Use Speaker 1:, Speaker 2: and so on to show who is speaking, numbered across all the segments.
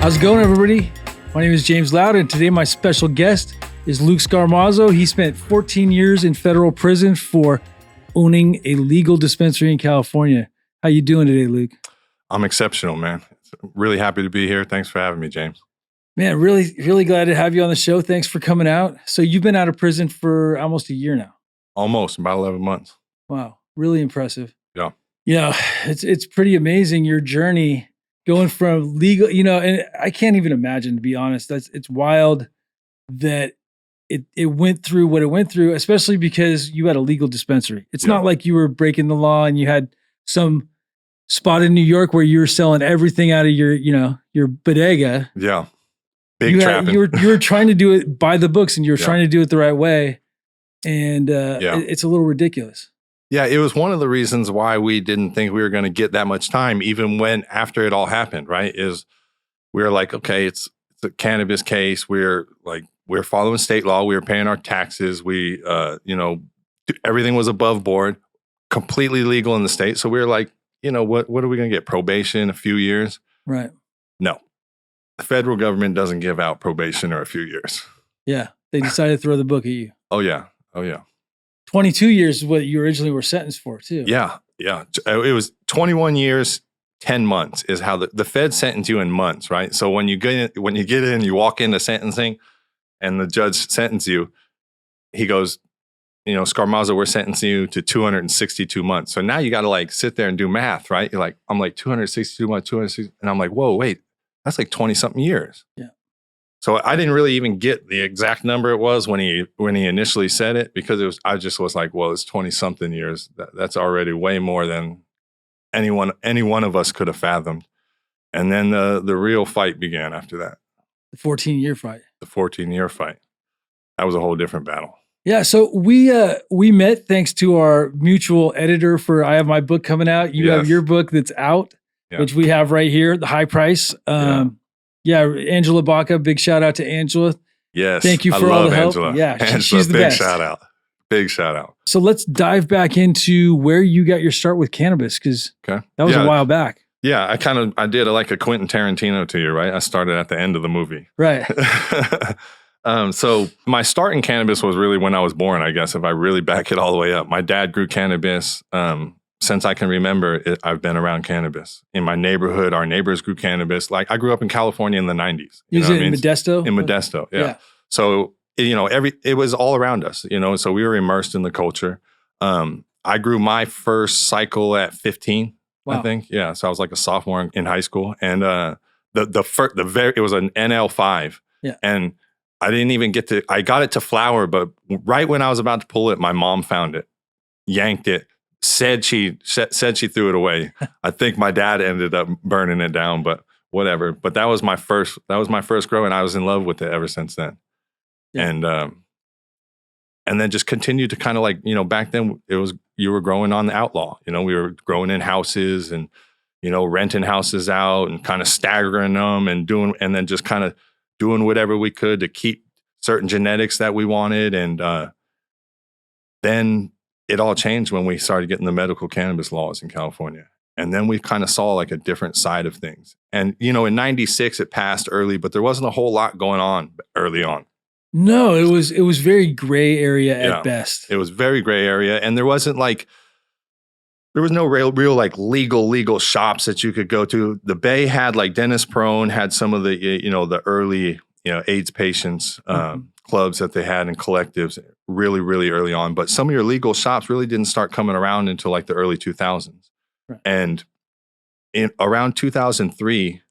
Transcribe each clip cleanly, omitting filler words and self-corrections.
Speaker 1: How's it going, everybody? My name is James Loud, and today my special guest is Luke Scarmazzo. He spent 14 years in federal prison for owning a legal dispensary in California. How you doing today, Luke?
Speaker 2: I'm exceptional, man. Really happy to be here. Thanks for having me, James.
Speaker 1: Man, really glad to have you on the show. Thanks for coming out. So you've been out of prison for almost a year now.
Speaker 2: Almost, about 11 months.
Speaker 1: Wow, really impressive.
Speaker 2: Yeah.
Speaker 1: You know, it's pretty amazing, your journey going from legal, and I can't even imagine, to be honest. It's wild that it went through what it went through, especially because you had a legal dispensary. It's not like you were breaking the law and you had some spot in New York where you were selling everything out of your bodega.
Speaker 2: Yeah. Big trapping.
Speaker 1: You were trying to do it by the books, and you were trying to do it the right way. And it's a little ridiculous.
Speaker 2: Yeah, it was one of the reasons why we didn't think we were going to get that much time, even when after it all happened, right? Is we were like, okay, it's a cannabis case. We're following state law. We were paying our taxes. We, everything was above board, completely legal in the state. So we were like, what are we going to get? Probation, a few years?
Speaker 1: Right.
Speaker 2: No, the federal government doesn't give out probation or a few years.
Speaker 1: Yeah. They decided to throw the book at you.
Speaker 2: Oh, yeah.
Speaker 1: 22 years is what you originally were sentenced for, too.
Speaker 2: Yeah. It was 21 years, 10 months is how the Fed sentence you in months, right? So when you get in, you walk into sentencing and the judge sentences you, he goes, Scarmazzo, we're sentencing you to 262 months. So now you got to sit there and do math, right? You're like, I'm like 262 months, 260. And I'm like, whoa, wait, that's like 20 something years.
Speaker 1: Yeah.
Speaker 2: So I didn't really even get the exact number it was when he initially said it, because I just was like, well, it's 20 something years. That's already way more than any one of us could have fathomed. And then the real fight began after that.
Speaker 1: The 14-year fight.
Speaker 2: The 14-year fight. That was a whole different battle.
Speaker 1: Yeah, so we met thanks to our mutual editor for I Have My Book coming out. You have your book that's out, which we have right here, The High Price. Yeah, Angela Baca, big shout out to Angela.
Speaker 2: Yes.
Speaker 1: Thank you for all the help.
Speaker 2: Angela.
Speaker 1: Yeah, she's the best.
Speaker 2: Big shout out.
Speaker 1: So let's dive back into where you got your start with cannabis, because that was a while back.
Speaker 2: Yeah, I did like a Quentin Tarantino to you, right? I started at the end of the movie.
Speaker 1: Right.
Speaker 2: So my start in cannabis was really when I was born, I guess, if I really back it all the way up. My dad grew cannabis. Since I can remember, I've been around cannabis. In my neighborhood, our neighbors grew cannabis. I grew up in California in the 90s.
Speaker 1: You know in Modesto?
Speaker 2: In Modesto, yeah. So, it was all around us, so we were immersed in the culture. I grew my first cycle at 15, I think. Yeah, so I was like a sophomore in high school. And it was an NL5. Yeah. And I didn't even I got it to flower, but right when I was about to pull it, my mom found it, yanked it, said she threw it away. I think my dad ended up burning it down, but whatever. But that was my first grow, and I was in love with it ever since then. Yeah. And then just continued to kind of back then you were growing on the outlaw. We were growing in houses and renting houses out and kind of staggering them and then just kind of doing whatever we could to keep certain genetics that we wanted. And then it all changed when we started getting the medical cannabis laws in California. And then we kind of saw a different side of things. And, in 96, it passed early, but there wasn't a whole lot going on early on.
Speaker 1: No, it was very gray area at best.
Speaker 2: It was very gray area. And there wasn't there was no real legal shops that you could go to. The Bay had Dennis Prone had some of the, the early, AIDS patients, clubs that they had and collectives really, really early on. But some of your legal shops really didn't start coming around until the early 2000s. Right. And around 2003,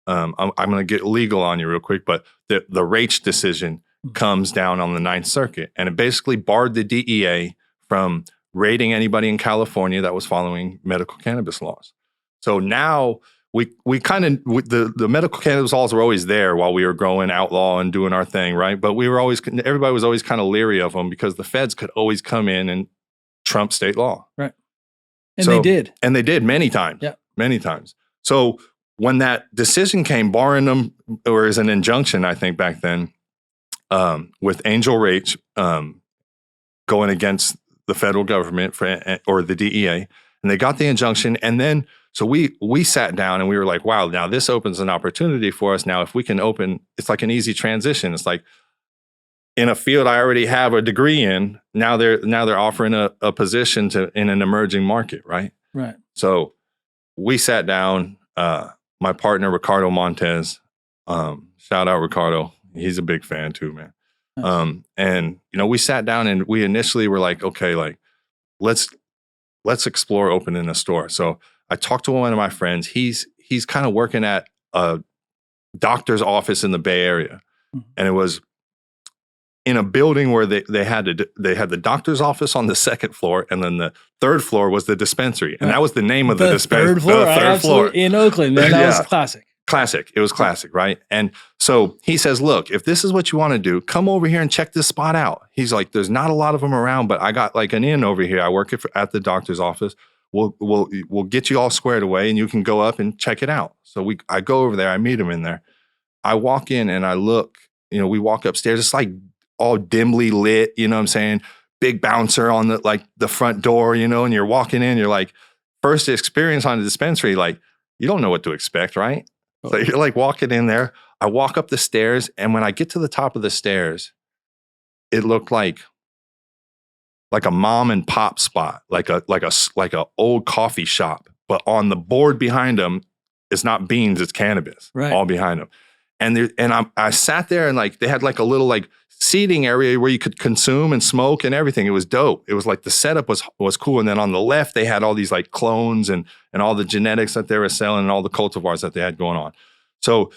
Speaker 2: I'm going to get legal on you real quick, but the Raich decision comes down on the Ninth Circuit, and it basically barred the DEA from raiding anybody in California that was following medical cannabis laws. So now we kind of, the medical cannabis laws were always there while we were growing outlaw and doing our thing, right? But everybody was always kind of leery of them because the feds could always come in and trump state law.
Speaker 1: Right. And they did.
Speaker 2: And they did many times. Yeah. Many times. So when that decision came barring them, or as an injunction, I think back then, with Angel Raich going against the federal government or the DEA, and they got the injunction. And then So we sat down and we were like, wow, now this opens an opportunity for us. Now, if we can open, it's like an easy transition. It's like in a field I already have a degree in. Now they're offering a position in an emerging market, right?
Speaker 1: Right.
Speaker 2: So we sat down. My partner Ricardo Montez, shout out Ricardo. He's a big fan too, man. Nice. And we sat down and we initially were like, okay, like let's explore opening a store. So I talked to one of my friends. He's kind of working at a doctor's office in the Bay Area, and it was in a building where they had the doctor's office on the second floor, and then the third floor was the dispensary, and that was the name of the dispensary.
Speaker 1: Third floor,
Speaker 2: the third floor
Speaker 1: in Oakland, man. That was classic.
Speaker 2: Classic. It was classic, right? And so he says, look, if this is what you want to do, come over here and check this spot out. He's like, there's not a lot of them around, but I got like an inn over here. I work at the doctor's office. We'll get you all squared away and you can go up and check it out. So I go over there. I meet him in there. I walk in and I look, we walk upstairs. It's like all dimly lit, you know what I'm saying? Big bouncer on the front door, and you're walking in, you're like, first experience on the dispensary, like you don't know what to expect, right? So you're like walking in there. I walk up the stairs, and when I get to the top of the stairs, it looked like a mom and pop spot, like a old coffee shop. But on the board behind them, it's not beans, it's cannabis, right, all behind them. And I sat there, and like they had like a little like seating area where you could consume and smoke and everything. It was dope. It was like the setup was cool. And then on the left, they had all these like clones and all the genetics that they were selling and all the cultivars that they had going on. So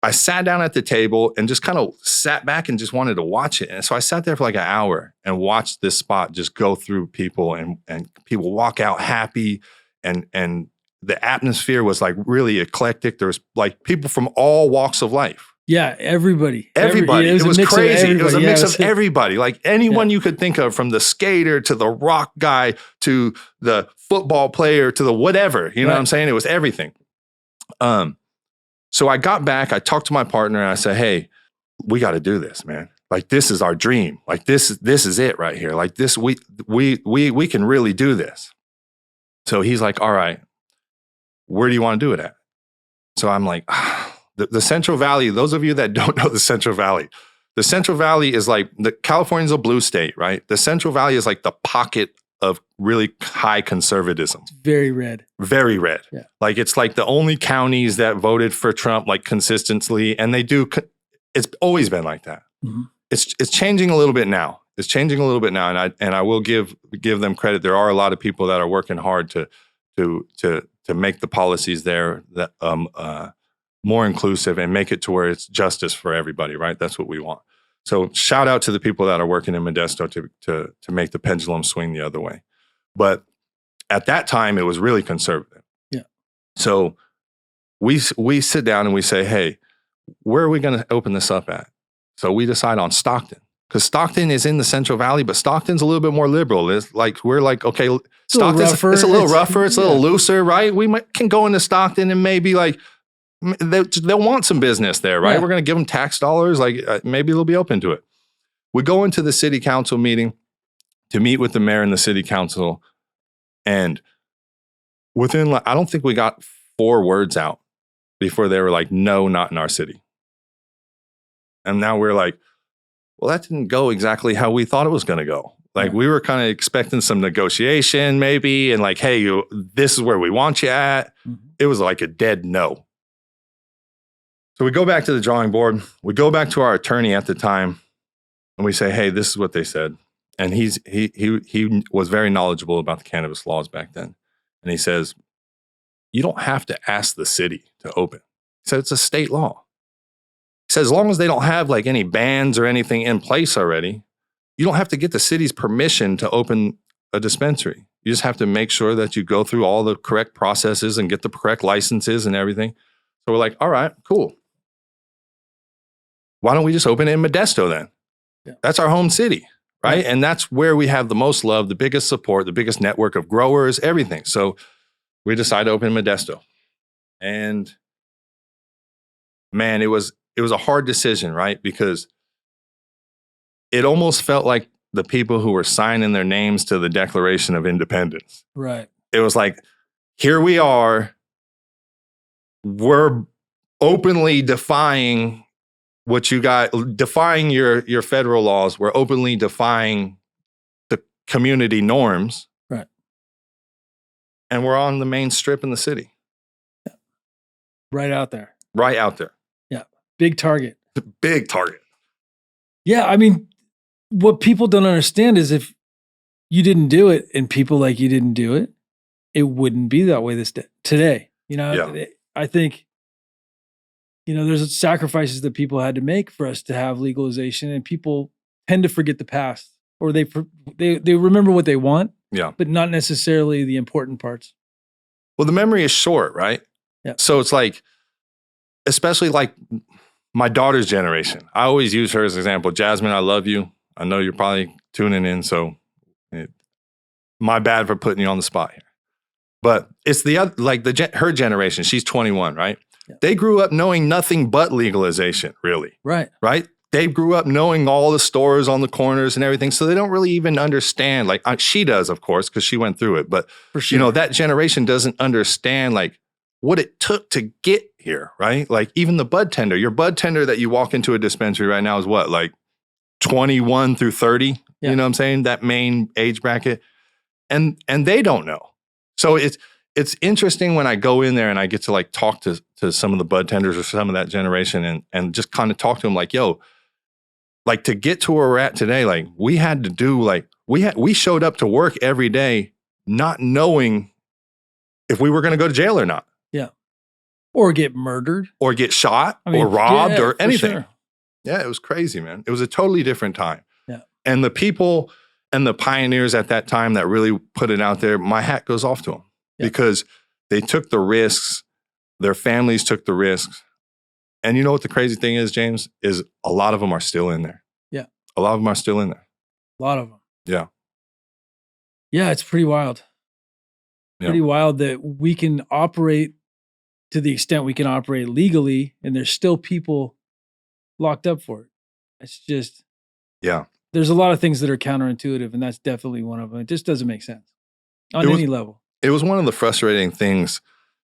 Speaker 2: I sat down at the table and just kind of sat back and just wanted to watch it. And so I sat there for like an hour and watched this spot just go through people and people walk out happy. And the atmosphere was like really eclectic. There was like people from all walks of life.
Speaker 1: Yeah, everybody.
Speaker 2: It was crazy. It was a mix of everybody. Like anyone you could think of, from the skater to the rock guy to the football player to the whatever. You know what I'm saying? It was everything. So I got back. I talked to my partner and I said, "Hey, we got to do this, man. Like this is our dream. Like this is it right here. Like this, we can really do this." So he's like, "All right, where do you want to do it at?" So I'm like, The Central Valley, those of you that don't know the Central Valley is like, California's a blue state, right? The Central Valley is like the pocket of really high conservatism.
Speaker 1: It's very red.
Speaker 2: Very red.
Speaker 1: Yeah.
Speaker 2: Like it's like the only counties that voted for Trump like consistently, and it's always been like that. Mm-hmm. It's changing a little bit now. And I will give them credit. There are a lot of people that are working hard to make the policies there that more inclusive and make it to where it's justice for everybody, right? That's what we want. So shout out to the people that are working in Modesto to make the pendulum swing the other way. But at that time, it was really conservative.
Speaker 1: Yeah.
Speaker 2: So we sit down and we say, hey, where are we going to open this up at? So we decide on Stockton, because Stockton is in the Central Valley, but Stockton's a little bit more liberal. It's like, we're like, okay, Stockton's it's a little rougher, it's a little looser, right? We can go into Stockton and maybe like, they'll want some business there, right? Yeah. We're going to give them tax dollars. Like maybe they'll be open to it. We go into the city council meeting to meet with the mayor and the city council. And within, I don't think we got 4 words out before they were like, no, not in our city. And now we're like, well, that didn't go exactly how we thought it was going to go. Like we were kind of expecting some negotiation maybe. And like, hey, this is where we want you at. Mm-hmm. It was like a dead no. So we go back to the drawing board. We go back to our attorney at the time, and we say, "Hey, this is what they said." And he was very knowledgeable about the cannabis laws back then. And he says, "You don't have to ask the city to open." He said, "It's a state law." He said, "As long as they don't have like any bans or anything in place already, you don't have to get the city's permission to open a dispensary. You just have to make sure that you go through all the correct processes and get the correct licenses and everything." So we're like, "All right, cool. Why don't we just open it in Modesto then?" Yeah. That's our home city, right? And that's where we have the most love, the biggest support, the biggest network of growers, everything. So we decided to open in Modesto. And man, it was a hard decision, right? Because it almost felt like the people who were signing their names to the Declaration of Independence.
Speaker 1: Right.
Speaker 2: It was like, here we are. We're openly defying what you got, defying your federal laws. We're openly defying the community norms.
Speaker 1: Right.
Speaker 2: And we're on the main strip in the city.
Speaker 1: Yeah. Right out there.
Speaker 2: Right out there.
Speaker 1: Yeah. Big target.
Speaker 2: Big target.
Speaker 1: Yeah. I mean, what people don't understand is if you didn't do it and people like you didn't do it, it wouldn't be that way today. You know,
Speaker 2: Yeah.
Speaker 1: I think, you know, there's sacrifices that people had to make for us to have legalization, and people tend to forget the past, or they remember what they want,
Speaker 2: Yeah,
Speaker 1: but not necessarily the important parts.
Speaker 2: Well, the memory is short, right?
Speaker 1: Yeah.
Speaker 2: So it's like, especially like my daughter's generation. I always use her as an example. Jasmine, I love you. I know you're probably tuning in, so my bad for putting you on the spot here. But it's the other, like her generation. She's 21, right?
Speaker 1: Yeah.
Speaker 2: They grew up knowing nothing but legalization, really.
Speaker 1: Right.
Speaker 2: Right? They grew up knowing all the stores on the corners and everything, so they don't really even understand. Like she does, of course, because she went through it. But
Speaker 1: for sure,
Speaker 2: you know, that generation doesn't understand like what it took to get here, right? Like even the bud tender, your bud tender that you walk into a dispensary right now is what, like 21 through 30?
Speaker 1: Yeah.
Speaker 2: You know what I'm saying? That main age bracket. And they don't know. So it's interesting when I go in there and I get to like talk to some of the bud tenders or some of that generation and just kind of talk to them like, yo, like to get to where we're at today, like we had to do like, we showed up to work every day not knowing if we were going to go to jail or not.
Speaker 1: Yeah. Or get murdered.
Speaker 2: Or get shot or robbed or anything.
Speaker 1: Sure.
Speaker 2: Yeah, it was crazy, man. It was a totally different time.
Speaker 1: Yeah.
Speaker 2: And the people and the pioneers at that time that really put it out there, my hat goes off to them because they took the risks. Their families took the risks. And you know what the crazy thing is, James, is a lot of them are still in there.
Speaker 1: Yeah.
Speaker 2: A lot of them are still in there.
Speaker 1: A lot of them.
Speaker 2: Yeah.
Speaker 1: Yeah, it's pretty wild.
Speaker 2: Yeah.
Speaker 1: Pretty wild that we can operate to the extent we can operate legally, and there's still people locked up for it. It's just,
Speaker 2: yeah.
Speaker 1: There's a lot of things that are counterintuitive, and that's definitely one of them. It just doesn't make sense on any level.
Speaker 2: It was one of the frustrating things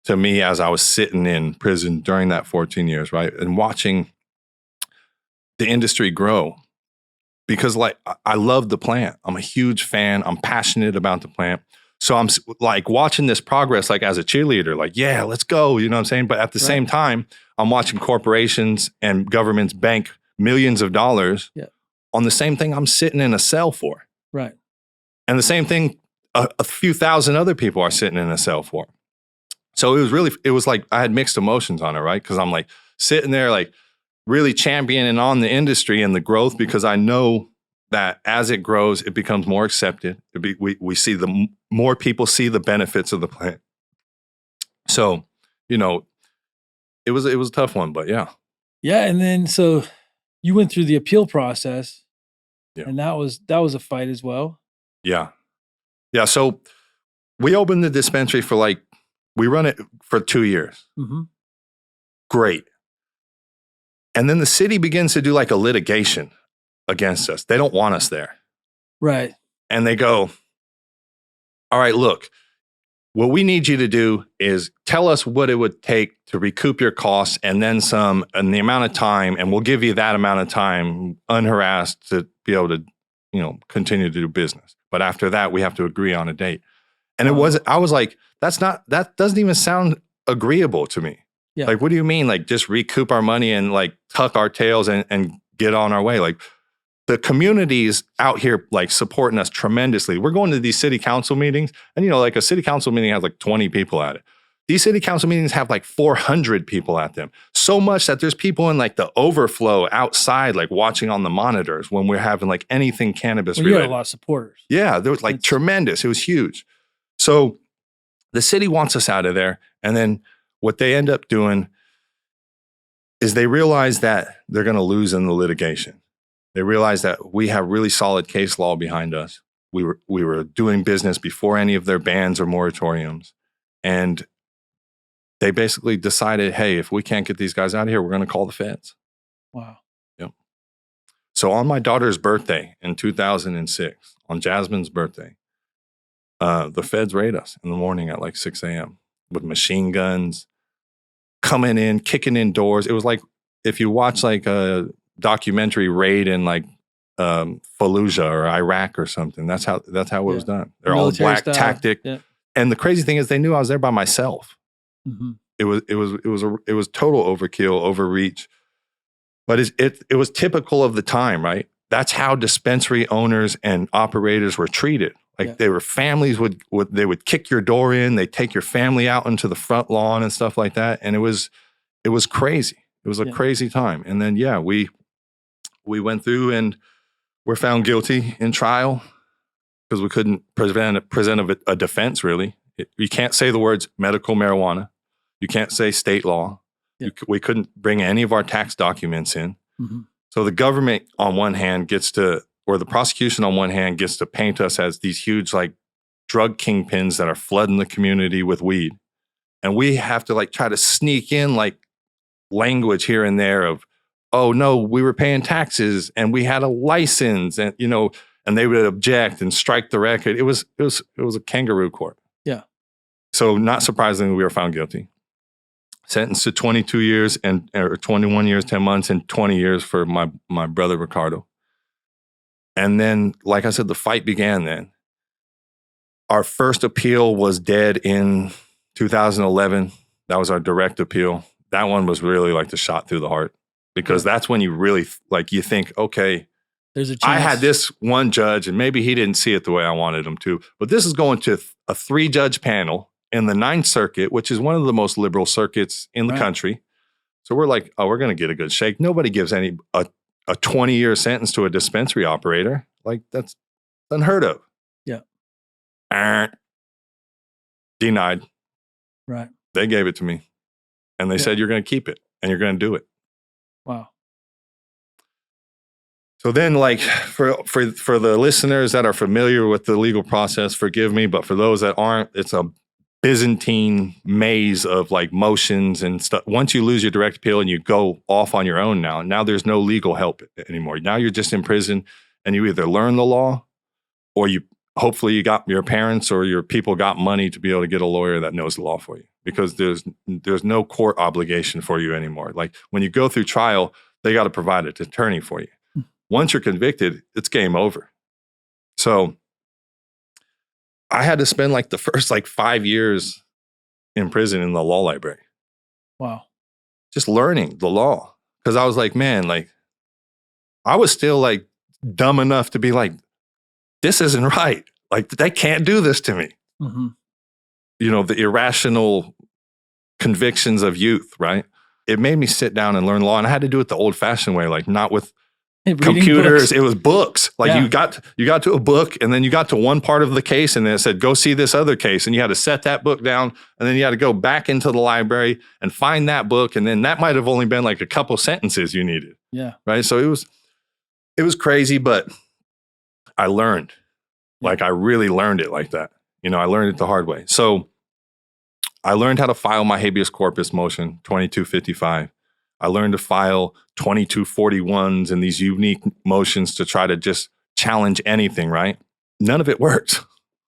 Speaker 2: to me as I was sitting in prison during that 14 years, right? And watching the industry grow. Because like, I love the plant. I'm a huge fan. I'm passionate about the plant. So I'm like watching this progress, like as a cheerleader, like, yeah, let's go. You know what I'm saying? But at the same time, I'm watching corporations and governments bank millions of dollars on the same thing I'm sitting in a cell for.
Speaker 1: Right.
Speaker 2: And the same thing a few thousand other people are sitting in a cell for. So it was like I had mixed emotions on it, right? Because I'm like sitting there like really championing on the industry and the growth, because I know that as it grows, it becomes more accepted. We see more people see the benefits of the plant. So, you know, it was a tough one, but yeah.
Speaker 1: Yeah. And then, so you went through the appeal process and that was a fight as well.
Speaker 2: Yeah. Yeah. So we opened the dispensary we run it for 2 years.
Speaker 1: Mm-hmm.
Speaker 2: Great. And then the city begins to do like a litigation against us. They don't want us there.
Speaker 1: Right.
Speaker 2: And they go, all right, look, what we need you to do is tell us what it would take to recoup your costs and then some, and the amount of time, and we'll give you that amount of time unharassed to be able to, you know, continue to do business. But after that, we have to agree on a date. And I was like, that doesn't even sound agreeable to me. Yeah. Like, what do you mean? Like, just recoup our money and like tuck our tails and get on our way? Like, the community's out here like supporting us tremendously. We're going to these city council meetings, and you know, like a city council meeting has like 20 people at it. These city council meetings have like 400 people at them. So much that there's people in like the overflow outside, like watching on the monitors when we're having like anything cannabis related.
Speaker 1: You had a lot of supporters.
Speaker 2: Yeah, there was like tremendous. It was huge. So the city wants us out of there. And then what they end up doing is they realize that they're going to lose in the litigation. They realize that we have really solid case law behind us. We were doing business before any of their bans or moratoriums. And they basically decided, hey, if we can't get these guys out of here, we're going to call the feds.
Speaker 1: Wow.
Speaker 2: Yep. So on my daughter's birthday in 2006, on Jasmine's birthday, the feds raid us in the morning at like 6 a.m. with machine guns, coming in, kicking in doors. It was like if you watch like a documentary raid in like Fallujah or Iraq or something. That's how it was done. They're all black
Speaker 1: style.
Speaker 2: tactic.
Speaker 1: Yeah.
Speaker 2: And the crazy thing is they knew I was there by myself.
Speaker 1: Mm-hmm.
Speaker 2: It was total overkill, overreach. But it was typical of the time, right? That's how dispensary owners and operators were treated. Like they were families they would kick your door in, they'd take your family out into the front lawn and stuff like that. And it was crazy. It was a crazy time. And then we went through and were found guilty in trial because we couldn't present a defense, really. You can't say the words medical marijuana. You can't say state law. Yeah. We couldn't bring any of our tax documents in. Mm-hmm. So the government on one hand or the prosecution on one hand gets to paint us as these huge like drug kingpins that are flooding the community with weed. And we have to like try to sneak in like language here and there of, oh no, we were paying taxes and we had a license and, and they would object and strike the record. It was a kangaroo court.
Speaker 1: Yeah.
Speaker 2: So not surprisingly, we were found guilty. Sentenced to 22 years or 21 years, 10 months, and 20 years for my brother, Ricardo. And then, like I said, the fight began then. Our first appeal was dead in 2011. That was our direct appeal. That one was really like the shot through the heart because that's when you really, like, you think, okay,
Speaker 1: there's a chance.
Speaker 2: I had this one judge and maybe he didn't see it the way I wanted him to, but this is going to a 3-judge panel in the Ninth Circuit, which is one of the most liberal circuits in the country. So we're like, oh, we're going to get a good shake. Nobody gives a 20-year sentence to a dispensary operator. Like, that's unheard of.
Speaker 1: Yeah.
Speaker 2: Denied.
Speaker 1: Right.
Speaker 2: They gave it to me. And they said, you're going to keep it and you're going to do it.
Speaker 1: Wow.
Speaker 2: So then, like, for the listeners that are familiar with the legal process, forgive me. But for those that aren't, it's a Byzantine maze of like motions and stuff. Once you lose your direct appeal and you go off on your own now there's no legal help anymore. Now you're just in prison and you either learn the law or hopefully you got your parents or your people got money to be able to get a lawyer that knows the law for you because there's no court obligation for you anymore. Like when you go through trial, they got to provide an attorney for you. Once you're convicted, it's game over. So I had to spend like the first 5 years in prison in the law library.
Speaker 1: Wow. Just
Speaker 2: learning the law. Because I was like, man, like I was still like dumb enough to be like, this isn't right. Like they can't do this to me. Mm-hmm. The irrational convictions of youth, right? It made me sit down and learn law. And I had to do it the old fashioned way, like not with computers. Books. It was books. Like you got to a book and then you got to one part of the case and then it said, go see this other case. And you had to set that book down and then you had to go back into the library and find that book. And then that might have only been like a couple sentences you needed.
Speaker 1: Yeah.
Speaker 2: Right. So it was crazy, but I learned. Like I really learned it like that. I learned it the hard way. So I learned how to file my habeas corpus motion, 2255. I learned to file 2241s and these unique motions to try to just challenge anything, right? None of it worked.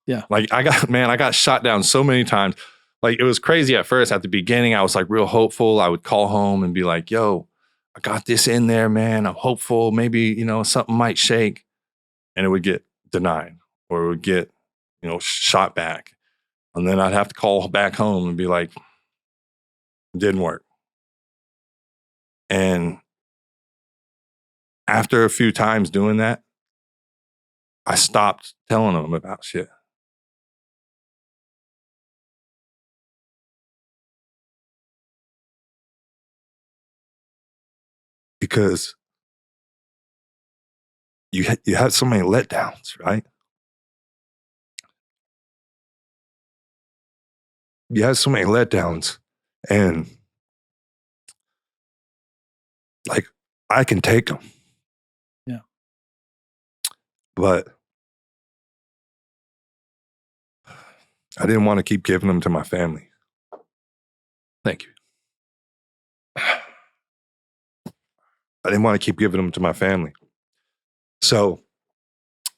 Speaker 1: Yeah.
Speaker 2: Like I got shot down so many times. Like it was crazy at first. At the beginning, I was like real hopeful. I would call home and be like, yo, I got this in there, man. I'm hopeful. Maybe, something might shake. And it would get denied or it would get, shot back. And then I'd have to call back home and be like, it didn't work. And after a few times doing that, I stopped telling them about shit. Because you had so many letdowns, right? You had so many letdowns and like I can take them.
Speaker 1: Yeah.
Speaker 2: But I didn't want to keep giving them to my family. Thank you. I didn't want to keep giving them to my family. So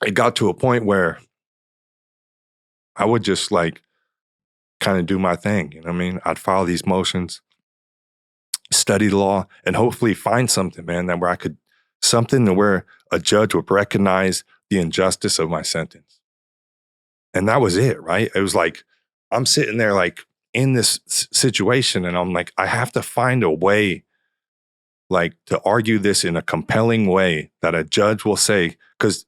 Speaker 2: it got to a point where
Speaker 3: I would just like kind of do my thing. You know what I mean? I'd file these motions, study the law, and hopefully find something, man, that where I could, something to where a judge would recognize the injustice of my sentence. And that was it, right? It was like, I'm sitting there like in this situation and I'm like, I have to find a way like to argue this in a compelling way that a judge will say, because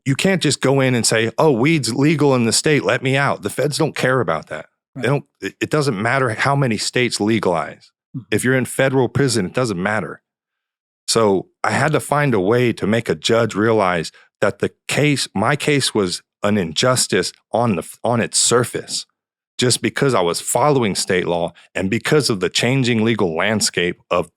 Speaker 3: you can't just go in and say, oh, weed's legal in the state, let me out. The feds don't care about that.
Speaker 1: Right.
Speaker 3: They don't, it doesn't matter how many states legalize. If you're in federal prison, it doesn't matter. So I had to find a way to make a judge realize that my case was an injustice on its surface, just because I was following state law and because of the changing legal landscape of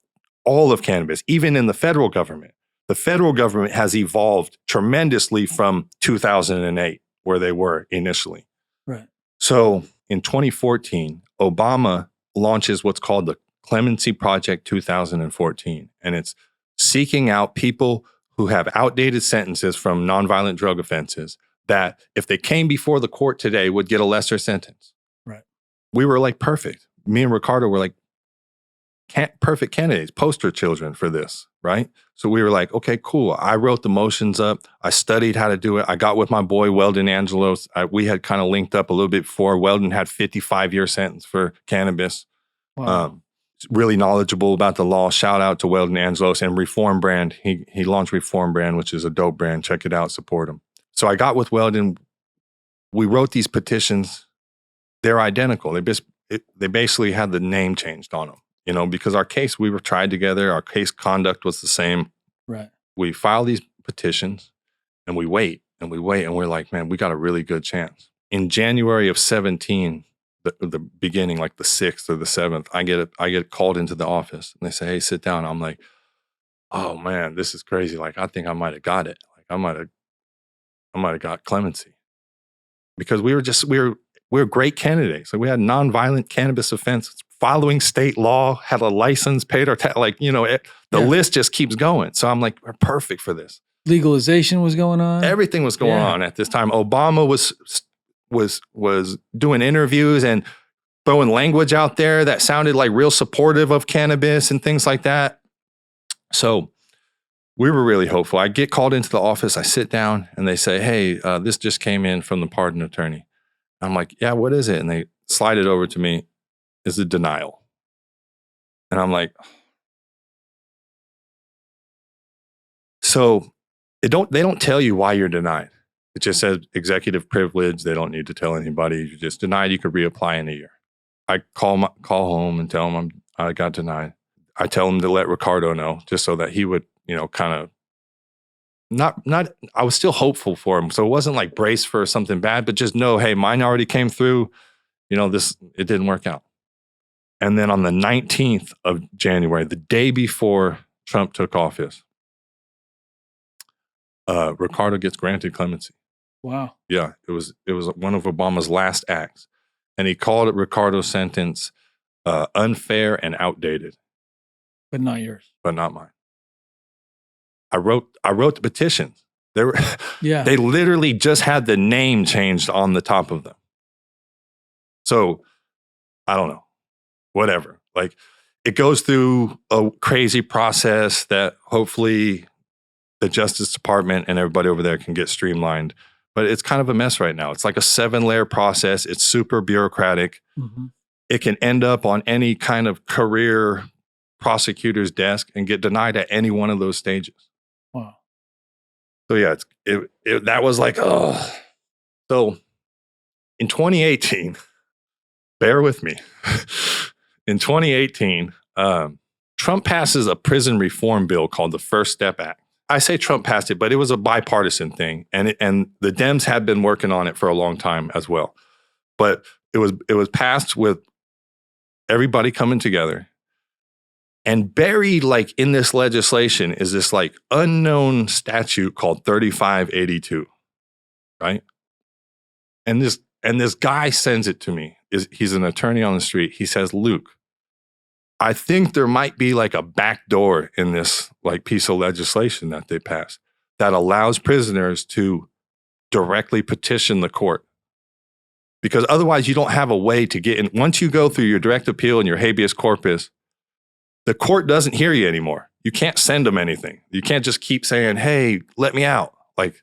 Speaker 3: all of cannabis, even in the federal government. The federal government has evolved tremendously from 2008, where they were initially.
Speaker 1: Right.
Speaker 3: So in 2014, Obama launches what's called the Clemency Project 2014, and it's seeking out people who have outdated sentences from nonviolent drug offenses that, if they came before the court today, would get a lesser sentence.
Speaker 1: Right.
Speaker 3: We were like perfect. Me and Ricardo were like perfect candidates, poster children for this, right? So we were like, okay, cool. I wrote the motions up. I studied how to do it. I got with my boy, Weldon Angelos. We had kind of linked up a little bit before. Weldon had 55-year sentence for cannabis.
Speaker 1: Wow.
Speaker 3: Really knowledgeable about the law. Shout out to Weldon Angelos and Reform Brand. He launched Reform Brand, which is a dope brand. Check it out, support him. So I got with Weldon. We wrote these petitions. They're identical. They basically had the name changed on them, you know, because our case, we were tried together. Our case conduct was the same.
Speaker 1: Right.
Speaker 3: We file these petitions and we wait and we're like, man, we got a really good chance. In January of 17, the beginning, like the 6th or the 7th, I get called into the office and they say, hey, sit down. I'm like, oh man, this is crazy. Like, I think I might have got it. Like I might have got clemency, because we were great candidates. So we had nonviolent cannabis offenses, following state law, had a license, paid our tax, like, you know, the list just keeps going. So I'm like, we're perfect for this.
Speaker 1: Legalization was going on.
Speaker 3: Everything was going on at this time. Obama was doing interviews and throwing language out there that sounded like real supportive of cannabis and things like that. So we were really hopeful. I get called into the office. I sit down and they say, hey, this just came in from the pardon attorney. I'm like, yeah, what is it? And they slide it over to me. It's a denial. And I'm like, so they don't tell you why you're denied. It just says executive privilege. They don't need to tell anybody. You're just denied. You could reapply in a year. I call home and tell them I got denied. I tell him to let Ricardo know, just so that he would, you know, kind of not. I was still hopeful for him, so it wasn't like brace for something bad, but just know, hey, mine already came through. You know, it didn't work out. And then on the 19th of January, the day before Trump took office, Ricardo gets granted clemency.
Speaker 1: Wow.
Speaker 3: Yeah, it was one of Obama's last acts. And he called it Ricardo's sentence unfair and outdated.
Speaker 1: But not yours.
Speaker 3: But not mine. I wrote the petitions. They literally just had the name changed on the top of them. So I don't know. Whatever. Like, it goes through a crazy process that hopefully the Justice Department and everybody over there can get streamlined. But it's kind of a mess right now. It's like a 7-layer process. It's super bureaucratic. Mm-hmm. It can end up on any kind of career prosecutor's desk and get denied at any one of those stages.
Speaker 1: Wow.
Speaker 3: So yeah, that was like, oh. So in 2018, bear with me. In 2018, Trump passes a prison reform bill called the First Step Act. I say Trump passed it, but it was a bipartisan thing, and the Dems had been working on it for a long time as well. But it was passed with everybody coming together, and buried like in this legislation is this like unknown statute called 3582, right? And this guy sends it to me. He's an attorney on the street. He says, Luke, I think there might be like a back door in this like piece of legislation that they passed that allows prisoners to directly petition the court
Speaker 2: because otherwise you don't have a way to get in. Once you go through your direct appeal and your habeas corpus, the court doesn't hear you anymore. You can't send them anything. You can't just keep saying, hey, let me out. Like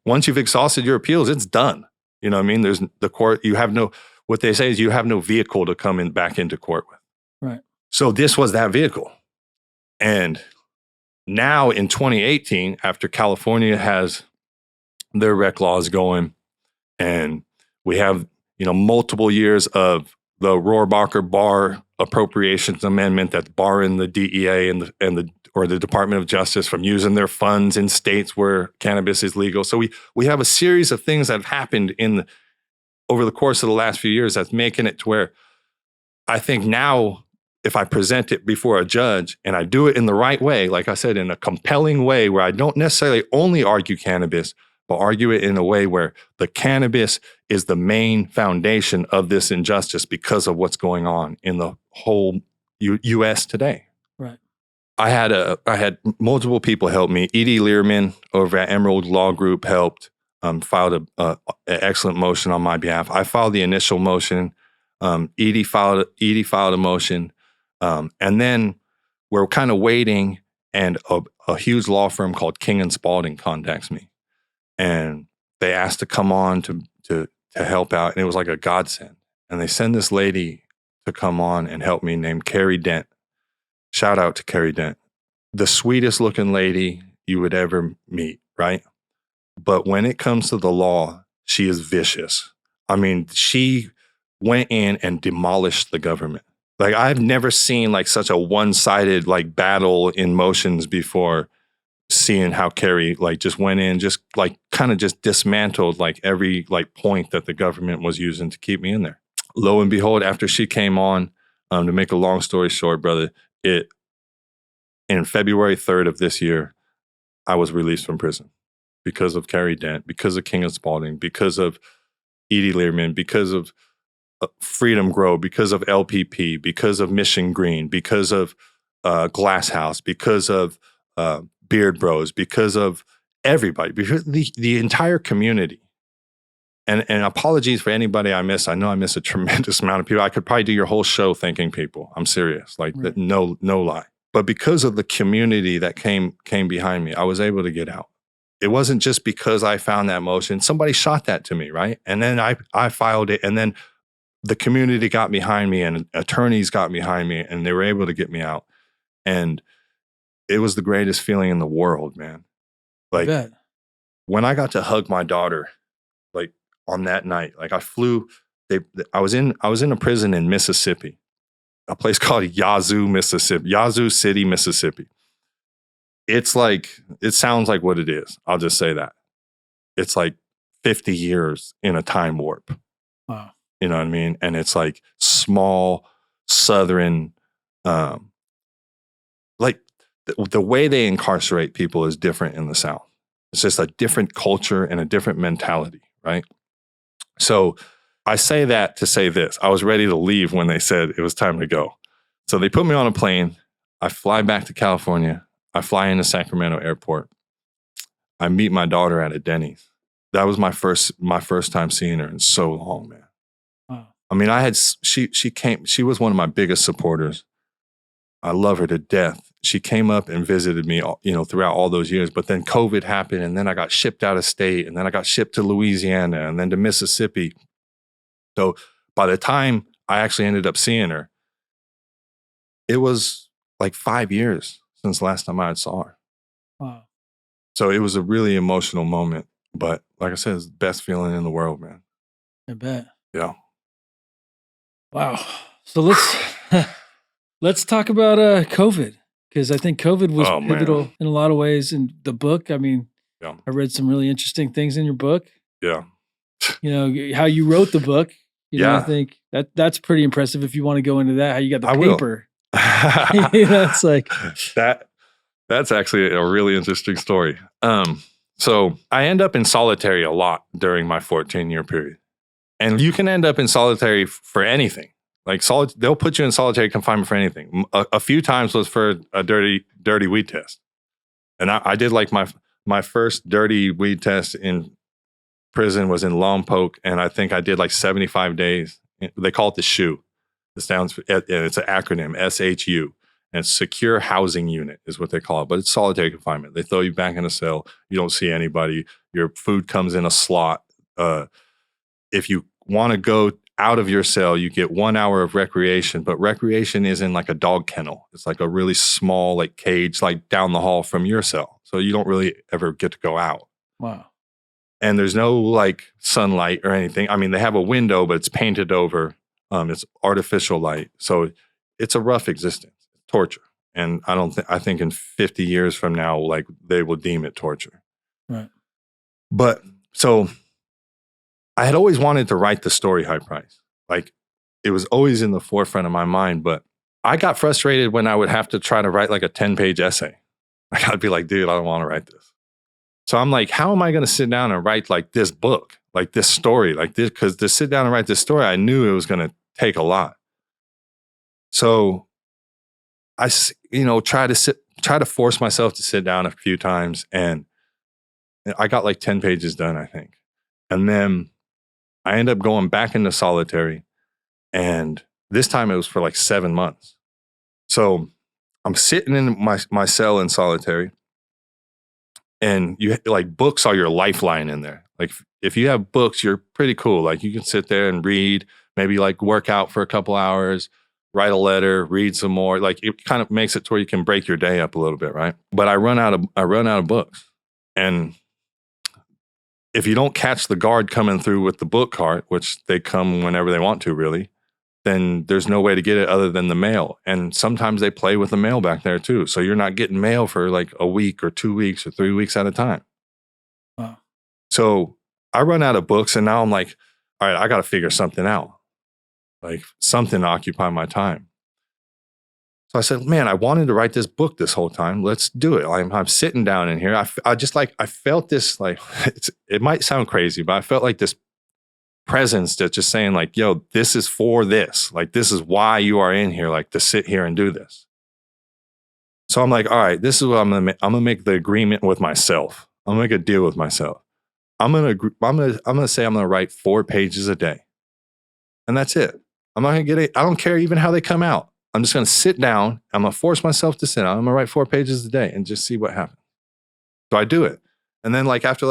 Speaker 2: once you've exhausted your appeals, it's done. You know what I mean? There's the court, you have no, what they say is you have no vehicle to come in back into court with.
Speaker 1: Right.
Speaker 2: So this was that vehicle. And now in 2018, after California has their rec laws going, and we have, multiple years of the Rohrabacher Barr Appropriations Amendment that's barring the DEA and the Department of Justice from using their funds in states where cannabis is legal. So we have a series of things that have happened over the course of the last few years that's making it to where I think now, if I present it before a judge and I do it in the right way, like I said, in a compelling way where I don't necessarily only argue cannabis, but argue it in a way where the cannabis is the main foundation of this injustice because of what's going on in the whole U.S. today.
Speaker 1: Right.
Speaker 2: I had multiple people help me. Edie Learman over at Emerald Law Group helped, filed an excellent motion on my behalf. I filed the initial motion. Edie filed a motion. And then we're kind of waiting, and a huge law firm called King and Spalding contacts me. And they asked to come on to help out. And it was like a godsend. And they send this lady to come on and help me named Carrie Dent. Shout out to Carrie Dent. The sweetest looking lady you would ever meet, right? But when it comes to the law, she is vicious. I mean, she went in and demolished the government. Like I've never seen like such a one-sided like battle in motions before, seeing how Carrie like just went in, just like kind of just dismantled like every like point that the government was using to keep me in there. Lo and behold, after she came on, to make a long story short, brother, in February 3rd of this year, I was released from prison because of Carrie Dent, because of King and Spalding, because of Edie Learman, because of Freedom Grow, because of LPP, because of Mission Green, because of Glass House, because of Beard Bros, because of everybody, because the entire community. And apologies for anybody I miss. I know I miss a tremendous amount of people. I could probably do your whole show thanking people. I'm serious, like right. No lie. But because of the community that came behind me, I was able to get out. It wasn't just because I found that motion. Somebody shot that to me, right? And then I filed it, and then the community got behind me, and attorneys got behind me, and they were able to get me out. And it was the greatest feeling in the world, man. Like when I got to hug my daughter, like on that night, like I flew. I was in a prison in Mississippi, a place called Yazoo City, Mississippi. It's like, it sounds like what it is. I'll just say that. It's like 50 years in a time warp.
Speaker 1: Wow.
Speaker 2: You know what I mean? And it's like small Southern, like the way they incarcerate people is different in the South. It's just a different culture and a different mentality, right? So I say that to say this. I was ready to leave when they said it was time to go. So they put me on a plane. I fly back to California. I fly into Sacramento Airport. I meet my daughter at a Denny's. That was my first time seeing her in so long, man.
Speaker 1: Wow.
Speaker 2: I mean, she was one of my biggest supporters. I love her to death. She came up and visited me, throughout all those years. But then COVID happened, and then I got shipped out of state, and then I got shipped to Louisiana, and then to Mississippi. So by the time I actually ended up seeing her, it was like 5 years since the last time I saw her.
Speaker 1: Wow.
Speaker 2: So it was a really emotional moment. But like I said, it's the best feeling in the world, man.
Speaker 1: I bet.
Speaker 2: Yeah.
Speaker 1: Wow. So let's talk about COVID, because I think COVID was pivotal in a lot of ways in the book. I mean,
Speaker 2: yeah.
Speaker 1: I read some really interesting things in your book.
Speaker 2: Yeah.
Speaker 1: How you wrote the book.
Speaker 2: Yeah.
Speaker 1: I think that's pretty impressive if you want to go into that, how you got the paper. It's like
Speaker 2: that's actually a really interesting story. So I end up in solitary a lot during my 14-year period. And you can end up in solitary for anything. Like they'll put you in solitary confinement for anything. A few times was for a dirty weed test. And I did like my first dirty weed test in prison was in Lompoc, and I think I did like 75 days. They call it the SHU. It's an acronym, SHU. And it's Secure Housing Unit is what they call it. But it's solitary confinement. They throw you back in a cell. You don't see anybody. Your food comes in a slot. If you want to go out of your cell, you get 1 hour of recreation. But recreation is in like a dog kennel. It's like a really small like cage like down the hall from your cell. So you don't really ever get to go out.
Speaker 1: Wow.
Speaker 2: And there's no like sunlight or anything. I mean, they have a window, but it's painted over. It's artificial light. So it's a rough existence, torture. And I think in 50 years from now, like they will deem it torture.
Speaker 1: Right.
Speaker 2: But so I had always wanted to write the story High Price. Like it was always in the forefront of my mind, but I got frustrated when I would have to try to write like a 10-page essay. Like I'd be like, dude, I don't want to write this. So I'm like, how am I going to sit down and write like this book, like this story, like this? Because to sit down and write this story, I knew it was going to take a lot. So I, try to force myself to sit down a few times, and I got like 10 pages done, I think. And then I ended up going back into solitary, and this time it was for like 7 months. So I'm sitting in my cell in solitary, and you like books are your lifeline in there. Like if you have books, you're pretty cool. Like you can sit there and read, maybe like work out for a couple hours, write a letter, read some more. Like it kind of makes it to where you can break your day up a little bit, right? But I run out of books. And if you don't catch the guard coming through with the book cart, which they come whenever they want to, really, then there's no way to get it other than the mail. And sometimes they play with the mail back there too. So you're not getting mail for like a week or 2 weeks or 3 weeks at a time.
Speaker 1: Wow.
Speaker 2: So I run out of books, and now I'm like, all right, I got to figure something out. Like something to occupy my time. So I said, man, I wanted to write this book this whole time. Let's do it. I'm sitting down in here. I felt this, like, it might sound crazy, but I felt like this presence that's just saying like, yo, this is for this. Like, this is why you are in here, like to sit here and do this. So I'm like, all right, this is what I'm going to make the agreement with myself. I'm going to make a deal with myself. I'm going to say I'm going to write 4 pages a day. And that's it. I'm not going to get it. I don't care even how they come out. I'm just going to sit down. I'm going to force myself to sit down. I'm going to write 4 pages a day and just see what happens. So I do it. And then like after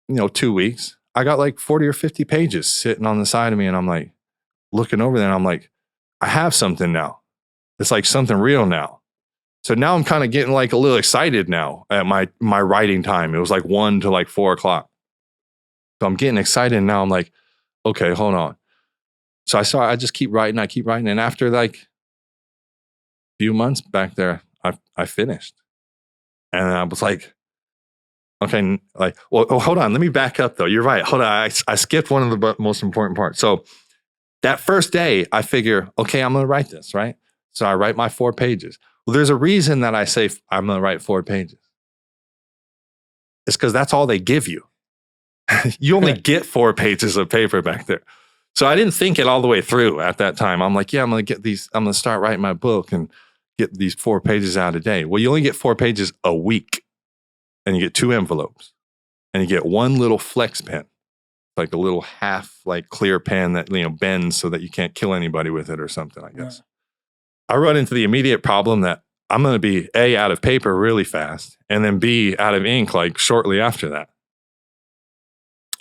Speaker 2: 2 weeks, I got like 40 or 50 pages sitting on the side of me. And I'm like looking over there, and I'm like, I have something now. It's like something real now. So now I'm kind of getting like a little excited now at my writing time. It was like 1 to like 4 o'clock. So I'm getting excited, and now I'm like, okay, hold on. So I just keep writing. I keep writing. And after like a few months back there, I finished. And I was like, okay, like, well, hold on. Let me back up though. You're right. Hold on. I skipped one of the most important parts. So that first day I figure, okay, I'm going to write this, right? So I write my 4 pages. Well, there's a reason that I say I'm going to write 4 pages. It's because that's all they give you. You only get 4 pages of paper back there. So I didn't think it all the way through at that time. I'm like, yeah, I'm going to start writing my book and get these 4 pages out a day. Well, you only get 4 pages a week, and you get 2 envelopes, and you get 1 little flex pen, like a little half like clear pen that, bends so that you can't kill anybody with it or something, I guess. Yeah. I run into the immediate problem that I'm going to be A, out of paper really fast, and then B, out of ink like shortly after that.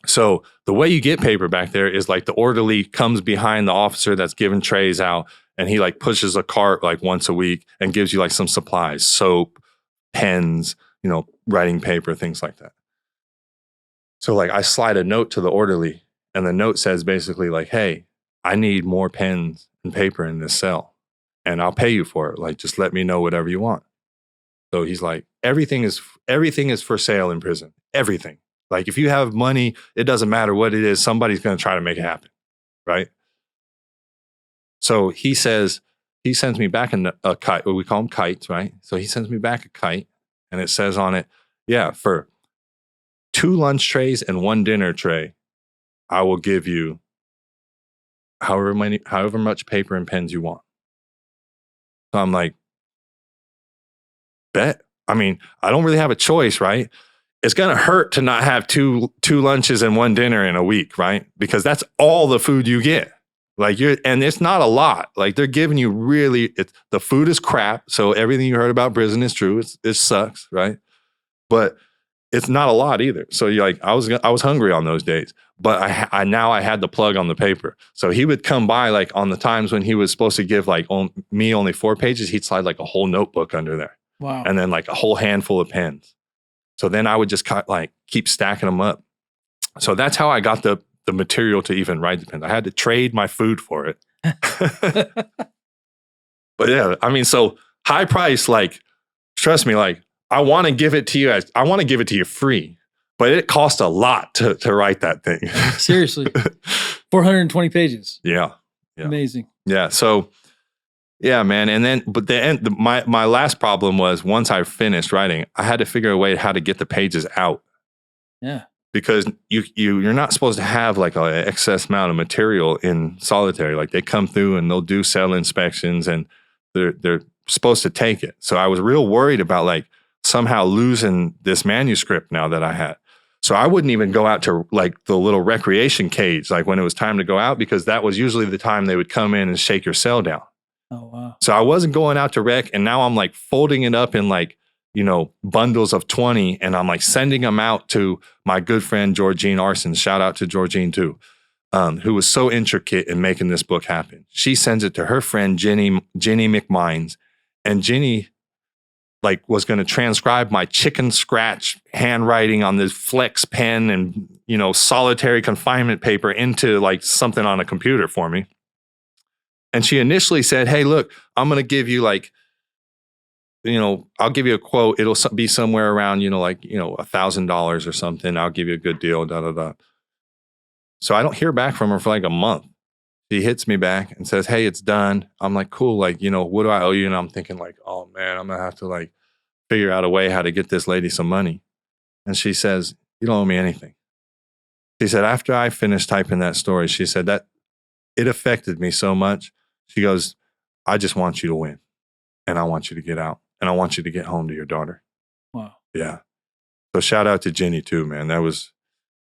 Speaker 2: So the way you get paper back there is like the orderly comes behind the officer that's giving trays out, and he like pushes a cart like once a week and gives you like some supplies, soap, pens, writing paper, things like that. So like I slide a note to the orderly, and the note says basically like, hey, I need more pens and paper in this cell, and I'll pay you for it. Like, just let me know whatever you want. So he's like, everything is for sale in prison. Everything. Like if you have money, it doesn't matter what it is. Somebody's going to try to make it happen. Right. So he sends me back a kite. Well, we call them kites. Right. So he sends me back a kite, and it says on it, yeah, for 2 lunch trays and 1 dinner tray, I will give you however much paper and pens you want. So I'm like, bet. I mean, I don't really have a choice, right? it's going to hurt to not have two lunches and one dinner in a week, right? Because that's all the food you get. Like and it's not a lot. Like they're giving you the food is crap. So everything you heard about prison is true. It sucks, right? But it's not a lot either. So you're like, I was hungry on those days, but I had the plug on the paper. So he would come by like on the times when he was supposed to give like me only 4 pages, he'd slide like a whole notebook under there.
Speaker 1: Wow.
Speaker 2: And then like a whole handful of pens. So then I would just keep stacking them up. So that's how I got the material to even write the pens. I had to trade my food for it. But yeah, I mean, so high price, like, trust me, like, I want to give it to you free, but it cost a lot to write that thing.
Speaker 1: Seriously. 420 pages.
Speaker 2: Yeah.
Speaker 1: Amazing.
Speaker 2: Yeah. So yeah, man. And then, but my last problem was once I finished writing, I had to figure a way how to get the pages out.
Speaker 1: Yeah.
Speaker 2: Because you're not supposed to have like an excess amount of material in solitary. Like they come through and they'll do cell inspections and they're supposed to take it. So I was real worried about like somehow losing this manuscript now that I had. So I wouldn't even go out to like the little recreation cage, like when it was time to go out, because that was usually the time they would come in and shake your cell down.
Speaker 1: Oh, wow.
Speaker 2: So I wasn't going out to rec. And now I'm like folding it up in like, bundles of 20. And I'm like sending them out to my good friend, Georgine Arson. Shout out to Georgine too, who was so intricate in making this book happen. She sends it to her friend, Jenny McMines. And Jenny like was going to transcribe my chicken scratch handwriting on this flex pen and, solitary confinement paper into like something on a computer for me. And she initially said, hey, look, I'm going to give you like, I'll give you a quote. It'll be somewhere around, $1,000 or something. I'll give you a good deal, da, da, da. So I don't hear back from her for like a month. She hits me back and says, hey, it's done. I'm like, cool. Like, what do I owe you? And I'm thinking like, oh man, I'm going to have to like figure out a way how to get this lady some money. And she says, you don't owe me anything. She said, after I finished typing that story, she said that it affected me so much. She goes, I just want you to win and I want you to get out and I want you to get home to your daughter.
Speaker 1: Wow.
Speaker 2: Yeah. So shout out to Jenny too, man.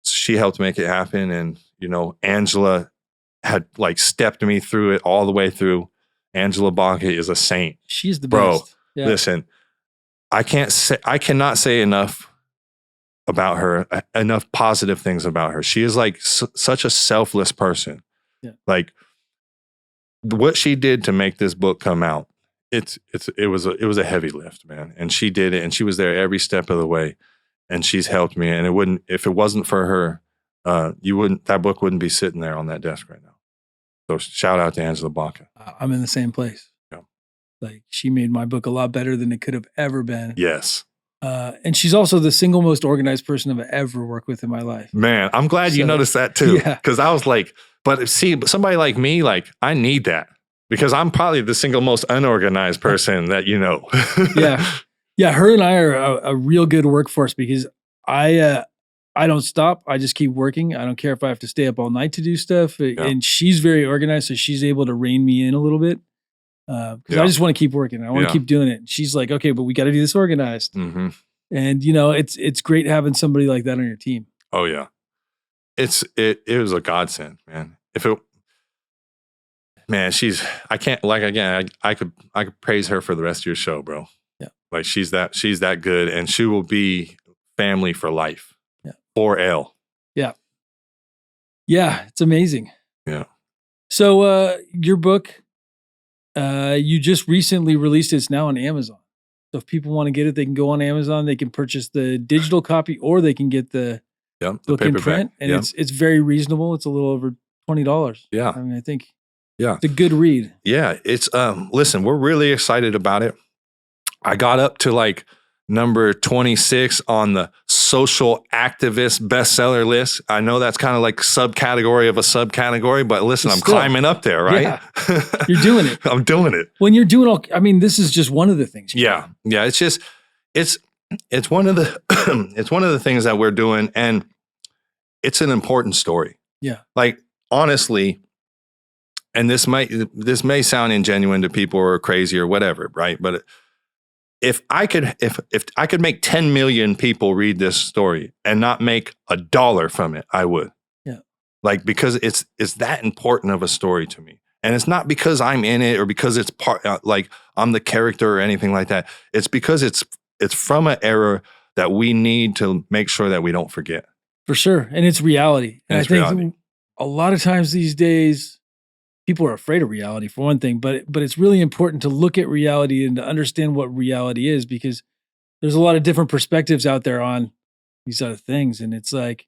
Speaker 2: She helped make it happen. And, Angela had like stepped me through it all the way through. Angela Baca is a saint.
Speaker 1: She's the
Speaker 2: bro,
Speaker 1: best. Yeah.
Speaker 2: Listen, I cannot say enough about her, enough positive things about her. She is like such a selfless person.
Speaker 1: Yeah.
Speaker 2: Like what she did to make this book come out, it was a heavy lift, man. And she did it and she was there every step of the way and she's helped me. And if it wasn't for her, that book wouldn't be sitting there on that desk right now. So shout out to Angela Baca.
Speaker 1: I'm in the same place.
Speaker 2: Yeah.
Speaker 1: Like she made my book a lot better than it could have ever been.
Speaker 2: Yes.
Speaker 1: And she's also the single most organized person I've ever worked with in my life.
Speaker 2: Man, I'm glad you noticed that too.
Speaker 1: Yeah.
Speaker 2: Because I was like, but see, somebody like me, like I need that because I'm probably the single most unorganized person that you know.
Speaker 1: Yeah. Yeah. Her and I are a real good workforce because I don't stop. I just keep working. I don't care if I have to stay up all night to do stuff. Yeah. And she's very organized, so she's able to rein me in a little bit. Because I just want to keep working. I want to keep doing it. And she's like, okay, but we got to do this organized. Mm-hmm. And it's great having somebody like that on your team.
Speaker 2: Oh yeah, it was a godsend, man. I could praise her for the rest of your show, bro.
Speaker 1: Yeah,
Speaker 2: like she's that good, and she will be family for life.
Speaker 1: Yeah,
Speaker 2: or L.
Speaker 1: Yeah, yeah, it's amazing.
Speaker 2: Yeah.
Speaker 1: So your book. You just recently released it. It's now on Amazon. So if people want to get it, they can go on Amazon. They can purchase the digital copy or they can get the book in print. And it's very reasonable. It's a little over $20.
Speaker 2: Yeah.
Speaker 1: I mean, I think
Speaker 2: it's
Speaker 1: a good read.
Speaker 2: Yeah. It's, listen, we're really excited about it. I got up to like number 26 on the social activist bestseller list. I know that's kind of like subcategory of a subcategory, but listen, I'm climbing up there, right?
Speaker 1: Yeah. You're doing it.
Speaker 2: I'm doing it.
Speaker 1: When you're doing this is just one of the things.
Speaker 2: Yeah. Yeah. It's just, it's one of the, it's one of the things that we're doing, and it's an important story.
Speaker 1: Yeah.
Speaker 2: Like honestly, and this may sound ingenuine to people or crazy or whatever, right? But if I could make 10 million people read this story and not make $1 from it, I would.
Speaker 1: Yeah.
Speaker 2: Like, because it's that important of a story to me. And it's not because I'm in it or because it's like I'm the character or anything like that. It's because it's from an era that we need to make sure that we don't forget.
Speaker 1: For sure. And it's reality. And I think a lot of times these days, people are afraid of reality for one thing, but it's really important to look at reality and to understand what reality is, because there's a lot of different perspectives out there on these other things. And it's like,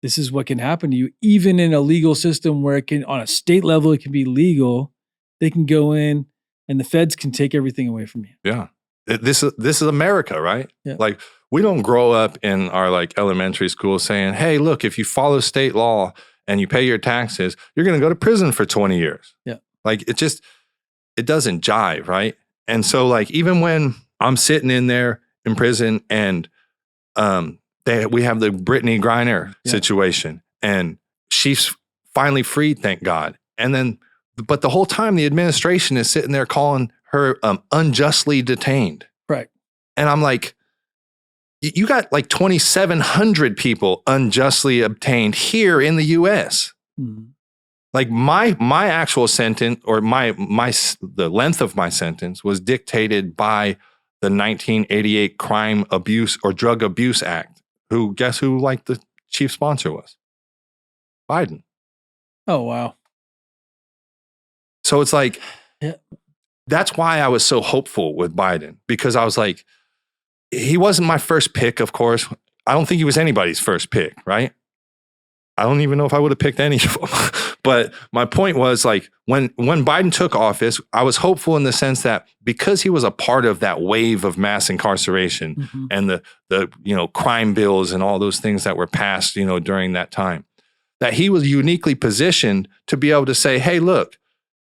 Speaker 1: this is what can happen to you, even in a legal system where it can, on a state level, it can be legal. They can go in and the feds can take everything away from you.
Speaker 2: Yeah. This is America, right?
Speaker 1: Yeah.
Speaker 2: Like, we don't grow up in our like elementary school saying, hey, look, if you follow state law and you pay your taxes, you're going to go to prison for 20 years.
Speaker 1: Yeah.
Speaker 2: Like, it doesn't jive, right? And so, like, even when I'm sitting in there in prison and we have the Brittany Griner situation and she's finally freed, thank God. And then, but the whole time the administration is sitting there calling her unjustly detained.
Speaker 1: Right.
Speaker 2: And I'm like, you got like 2,700 people unjustly obtained here in the US.
Speaker 1: Mm-hmm.
Speaker 2: Like my actual sentence, or the length of my sentence was dictated by the 1988 Crime Abuse or Drug Abuse Act. Guess who like the chief sponsor was? Biden.
Speaker 1: Oh, wow.
Speaker 2: So it's like, that's why I was so hopeful with Biden, because I was like, he wasn't my first pick, of course. I don't think he was anybody's first pick, right? I don't even know if I would have picked any of them. But my point was, like, when Biden took office, I was hopeful in the sense that because he was a part of that wave of mass incarceration
Speaker 1: Mm-hmm.
Speaker 2: and the crime bills and all those things that were passed, during that time, that he was uniquely positioned to be able to say, hey, look,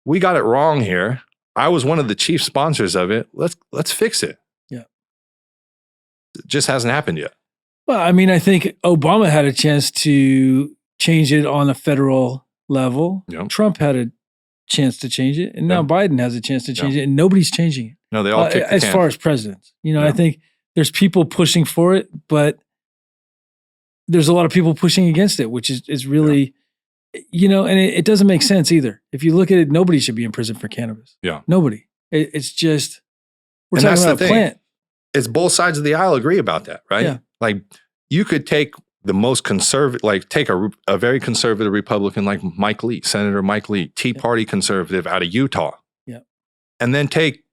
Speaker 2: we got it wrong here. I was one of the chief sponsors of it. Let's fix it.
Speaker 1: Yeah.
Speaker 2: It just hasn't happened yet.
Speaker 1: Well, I mean, I think Obama had a chance to change it on a federal level.
Speaker 2: Yep.
Speaker 1: Trump had a chance to change it, and now Biden has a chance to change it, and nobody's changing it.
Speaker 2: No, they all kick the
Speaker 1: as
Speaker 2: can.
Speaker 1: far as presidents. I think there's people pushing for it, but there's a lot of people pushing against it, which is really, and it doesn't make sense either. If you look at it, nobody should be in prison for cannabis.
Speaker 2: Yeah.
Speaker 1: Nobody. It's just, we're
Speaker 2: And
Speaker 1: talking
Speaker 2: that's
Speaker 1: about
Speaker 2: the
Speaker 1: a
Speaker 2: thing.
Speaker 1: plant.
Speaker 2: It's both sides of the aisle agree about that, right?
Speaker 1: Yeah.
Speaker 2: Like, you could take the most conservative, like take a very conservative Republican like Mike Lee, Senator Mike Lee, Tea Party conservative out of Utah.
Speaker 1: Yeah.
Speaker 2: And then take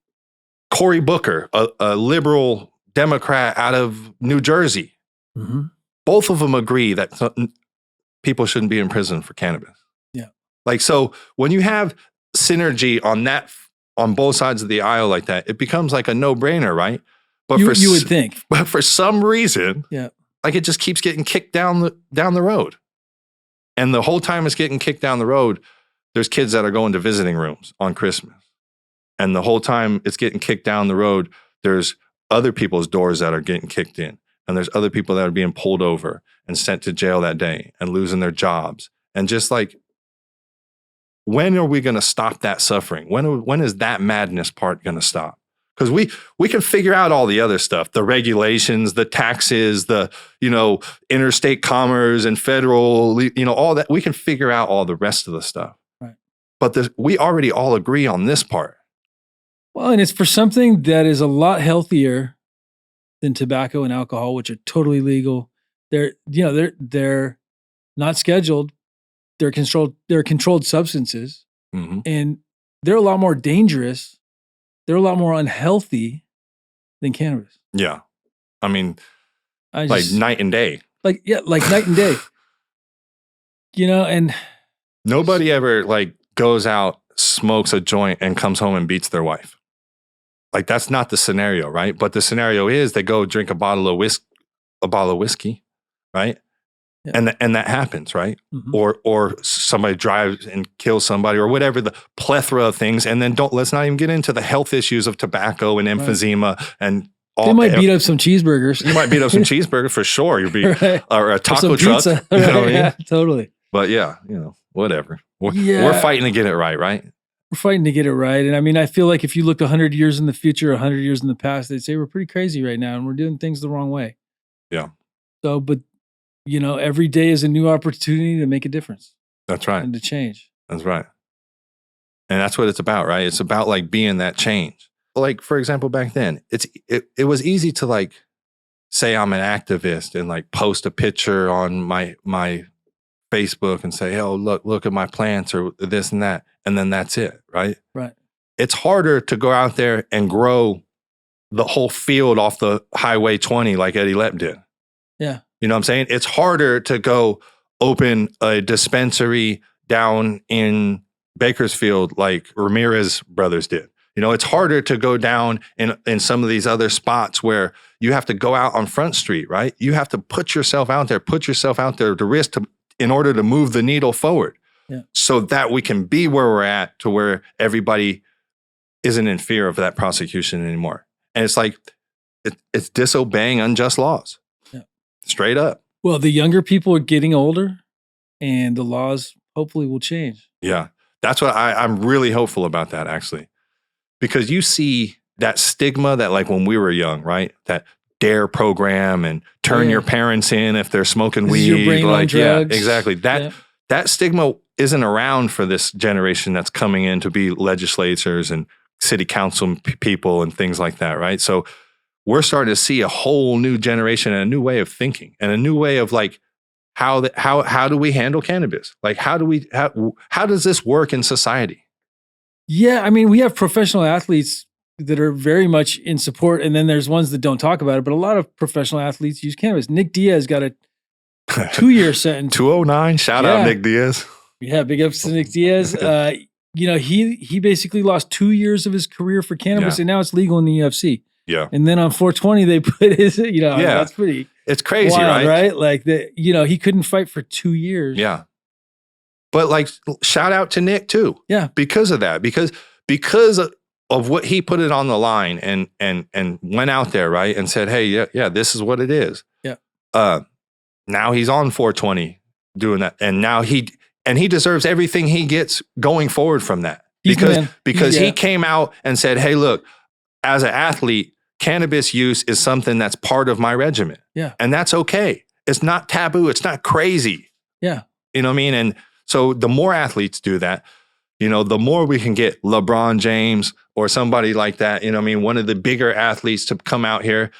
Speaker 2: Cory Booker, a liberal Democrat out of New Jersey.
Speaker 1: Mm-hmm.
Speaker 2: Both of them agree that people shouldn't be in prison for cannabis.
Speaker 1: Yeah.
Speaker 2: Like, so when you have synergy on both sides of the aisle like that, it becomes like a no-brainer, right? But
Speaker 1: you would think.
Speaker 2: But for some reason, like, it just keeps getting kicked down the road. And the whole time it's getting kicked down the road, there's kids that are going to visiting rooms on Christmas. And the whole time it's getting kicked down the road, there's other people's doors that are getting kicked in. And there's other people that are being pulled over and sent to jail that day and losing their jobs. And just like, when are we going to stop that suffering? When is that madness part going to stop? Because we can figure out all the other stuff, the regulations, the taxes, the, interstate commerce and federal, all that. We can figure out all the rest of the stuff.
Speaker 1: Right.
Speaker 2: But we already all agree on this part.
Speaker 1: Well, and it's for something that is a lot healthier than tobacco and alcohol, which are totally legal. They're not scheduled. They're controlled substances,
Speaker 2: Mm-hmm.
Speaker 1: and they're a lot more dangerous. They're a lot more unhealthy than cannabis.
Speaker 2: Yeah. I mean, like night and day.
Speaker 1: Like night and day. And
Speaker 2: Nobody ever like goes out, smokes a joint, and comes home and beats their wife. Like, that's not the scenario, right? But the scenario is they go drink a bottle of whiskey, right? Yeah. And that happens, right?
Speaker 1: Mm-hmm.
Speaker 2: Or somebody drives and kills somebody, or whatever, the plethora of things. And then let's not even get into the health issues of tobacco and emphysema and all.
Speaker 1: They might beat up some cheeseburgers.
Speaker 2: You might beat up some cheeseburgers for sure. You'll be
Speaker 1: right.
Speaker 2: Or a taco truck.
Speaker 1: Pizza.
Speaker 2: You know what I mean?
Speaker 1: Yeah, totally.
Speaker 2: But yeah, whatever. We're fighting to get it right?
Speaker 1: We're fighting to get it right. And I mean, I feel like if you looked 100 years in the future, 100 years in the past, they'd say we're pretty crazy right now and we're doing things the wrong way.
Speaker 2: Yeah.
Speaker 1: So, but every day is a new opportunity to make a difference.
Speaker 2: That's right.
Speaker 1: And to change.
Speaker 2: That's right. And that's what it's about, right? It's about like being that change. Like, for example, back then, it was easy to like say I'm an activist and like post a picture on my Facebook and say, oh, look at my plants or this and that. And then that's it, right?
Speaker 1: Right.
Speaker 2: It's harder to go out there and grow the whole field off the Highway 20 like Eddie Lepp did.
Speaker 1: Yeah.
Speaker 2: You know what I'm saying? It's harder to go open a dispensary down in Bakersfield like Ramirez brothers did. It's harder to go down in some of these other spots where you have to go out on Front Street, right? You have to put yourself out there to risk in order to move the needle forward.
Speaker 1: Yeah.
Speaker 2: So that we can be where we're at to where everybody isn't in fear of that prosecution anymore. And it's like, it's disobeying unjust laws.
Speaker 1: Yeah.
Speaker 2: Straight up.
Speaker 1: Well, the younger people are getting older and the laws hopefully will change.
Speaker 2: Yeah. That's what I'm really hopeful about that, actually. Because you see that stigma that like when we were young, right? That DARE program and turn your parents in if they're smoking weed.
Speaker 1: Your brain on drugs.
Speaker 2: Yeah, exactly. That stigma isn't around for this generation that's coming in to be legislators and city council people and things like that, right? So we're starting to see a whole new generation and a new way of thinking and a new way of like how do we handle cannabis? Like how does this work in society?
Speaker 1: Yeah, I mean, we have professional athletes that are very much in support, and then there's ones that don't talk about it, but a lot of professional athletes use cannabis. Nick Diaz got a 2-year sentence.
Speaker 2: 209, shout out Nick Diaz.
Speaker 1: Yeah, big ups to Nick Diaz. He basically lost 2 years of his career for cannabis, and now it's legal in the UFC.
Speaker 2: Yeah.
Speaker 1: And then on 420, they put his, that's pretty
Speaker 2: it's crazy,
Speaker 1: wild,
Speaker 2: right?
Speaker 1: Like, he couldn't fight for 2 years.
Speaker 2: Yeah. But like, shout out to Nick too.
Speaker 1: Yeah.
Speaker 2: Because of that, because of what he put it on the line and went out there, right? And said, hey, yeah, this is what it is.
Speaker 1: Yeah.
Speaker 2: Now he's on 420 doing that. And now he deserves everything he gets going forward from that. Because he came out and said, hey, look, as an athlete, cannabis use is something that's part of my regimen.
Speaker 1: Yeah.
Speaker 2: And that's okay. It's not taboo. It's not crazy.
Speaker 1: Yeah.
Speaker 2: You know what I mean? And so the more athletes do that, the more we can get LeBron James or somebody like that, one of the bigger athletes to come out here.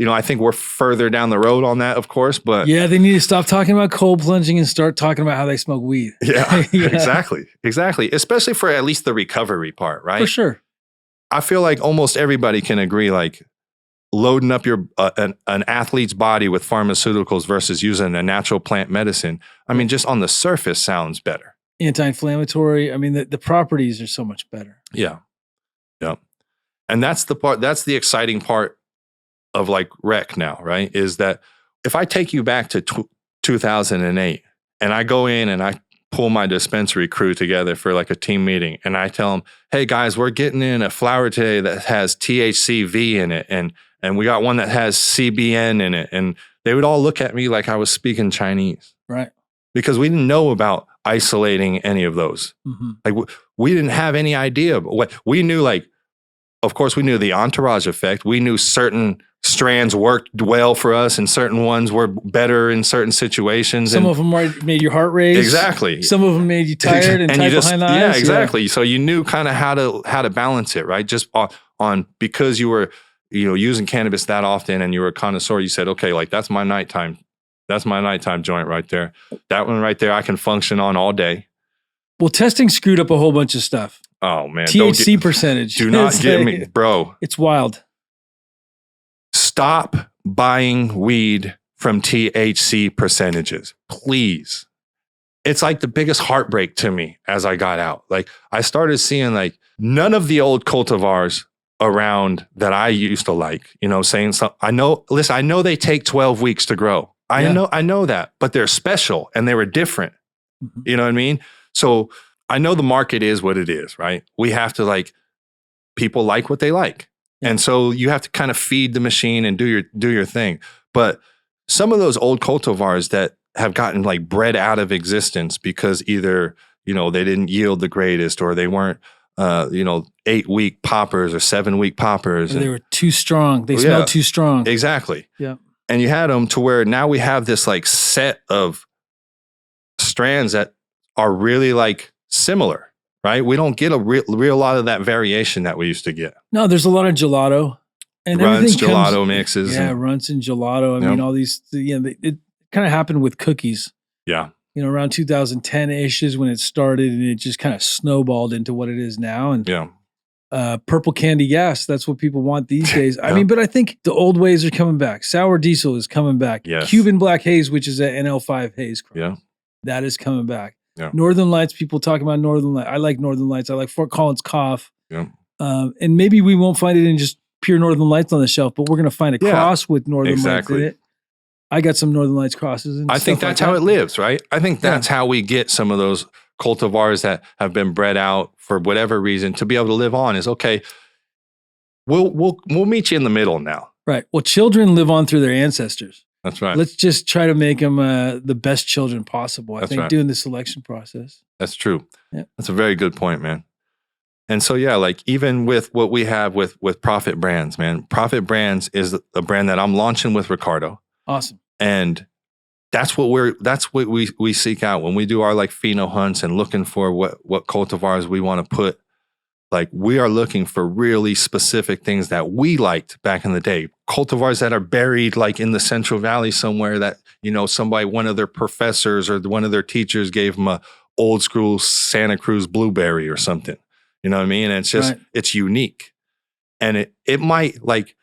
Speaker 2: I think we're further down the road on that, of course, but
Speaker 1: yeah, they need to stop talking about cold plunging and start talking about how they smoke weed.
Speaker 2: Yeah, exactly. Especially for at least the recovery part, right?
Speaker 1: For sure.
Speaker 2: I feel like almost everybody can agree, like loading up your an athlete's body with pharmaceuticals versus using a natural plant medicine. I mean, just on the surface sounds better.
Speaker 1: Anti-inflammatory. I mean, the properties are so much better.
Speaker 2: Yeah. Yeah. And that's the exciting part of like rec now, right? Is that if I take you back to 2008 and I go in and I pull my dispensary crew together for like a team meeting and I tell them, hey guys, we're getting in a flower today that has THCV in it and we got one that has CBN in it. And they would all look at me like I was speaking Chinese.
Speaker 1: Right.
Speaker 2: Because we didn't know about isolating any of those. Mm-hmm. Like we didn't have any idea. But what we knew, like, of course, we knew the entourage effect. We knew certain strands worked well for us and certain ones were better in certain situations.
Speaker 1: Some of them made your heart race.
Speaker 2: Exactly.
Speaker 1: Some of them made you tired and tight behind the eyes.
Speaker 2: Yeah, exactly. Yeah. So you knew kind of how to balance it, right? Just on because you were using cannabis that often and you were a connoisseur, you said, okay, like that's my nighttime joint right there. That one right there, I can function on all day.
Speaker 1: Well, testing screwed up a whole bunch of stuff.
Speaker 2: Oh man.
Speaker 1: THC percentage.
Speaker 2: Do not get me, bro.
Speaker 1: It's wild.
Speaker 2: Stop buying weed from THC percentages, please. It's like the biggest heartbreak to me as I got out. Like I started seeing like none of the old cultivars around that I used to like, saying something. I know they take 12 weeks to grow. I know that, but they're special and they were different. Mm-hmm. You know what I mean? So I know the market is what it is, right? We have to people like what they like. Yeah. And so you have to kind of feed the machine and do your thing. But some of those old cultivars that have gotten like bred out of existence because either, they didn't yield the greatest or they weren't 8-week poppers or 7-week poppers.
Speaker 1: Or they were too strong. They smelled too strong.
Speaker 2: Exactly.
Speaker 1: Yeah.
Speaker 2: And you had them to where now we have this like set of strands that are really like similar, right? We don't get a real lot of that variation that we used to get.
Speaker 1: No, there's a lot of gelato. And
Speaker 2: runts, gelato mixes.
Speaker 1: Yeah, runts and gelato. I mean, all these, it kind of happened with cookies.
Speaker 2: Yeah.
Speaker 1: Around 2010-ish is when it started, and it just kind of snowballed into what it is now. And purple candy gas, that's what people want these days. I mean, but I think the old ways are coming back. Sour diesel is coming back.
Speaker 2: Yes.
Speaker 1: Cuban black haze, which is an NL5 haze crop.
Speaker 2: Yeah.
Speaker 1: That is coming back.
Speaker 2: Yeah.
Speaker 1: Northern Lights, people talk about Northern Lights. I like Northern Lights. I like Fort Collins Cough.
Speaker 2: Yeah.
Speaker 1: And maybe we won't find it in just pure Northern Lights on the shelf, but we're going to find a cross with Northern Lights in it. I got some Northern Lights crosses. And
Speaker 2: I think that's how it lives, right? I think that's how we get some of those cultivars that have been bred out for whatever reason to be able to live on. Is okay. We'll meet you in the middle now.
Speaker 1: Right. Well, children live on through their ancestors.
Speaker 2: That's right.
Speaker 1: Let's just try to make them the best children possible. I think doing the selection process.
Speaker 2: That's true.
Speaker 1: Yeah.
Speaker 2: That's a very good point, man. And so, like even with what we have with Profit Brands, man, Profit Brands is a brand that I'm launching with Ricardo.
Speaker 1: Awesome.
Speaker 2: And that's what we seek out when we do our like pheno hunts and looking for what cultivars we want to put. Like we are looking for really specific things that we liked back in the day. Cultivars that are buried like in the Central Valley somewhere that, one of their professors or one of their teachers gave them a old school Santa Cruz blueberry or something. You know what I mean? And it's just, it's unique. And it might like,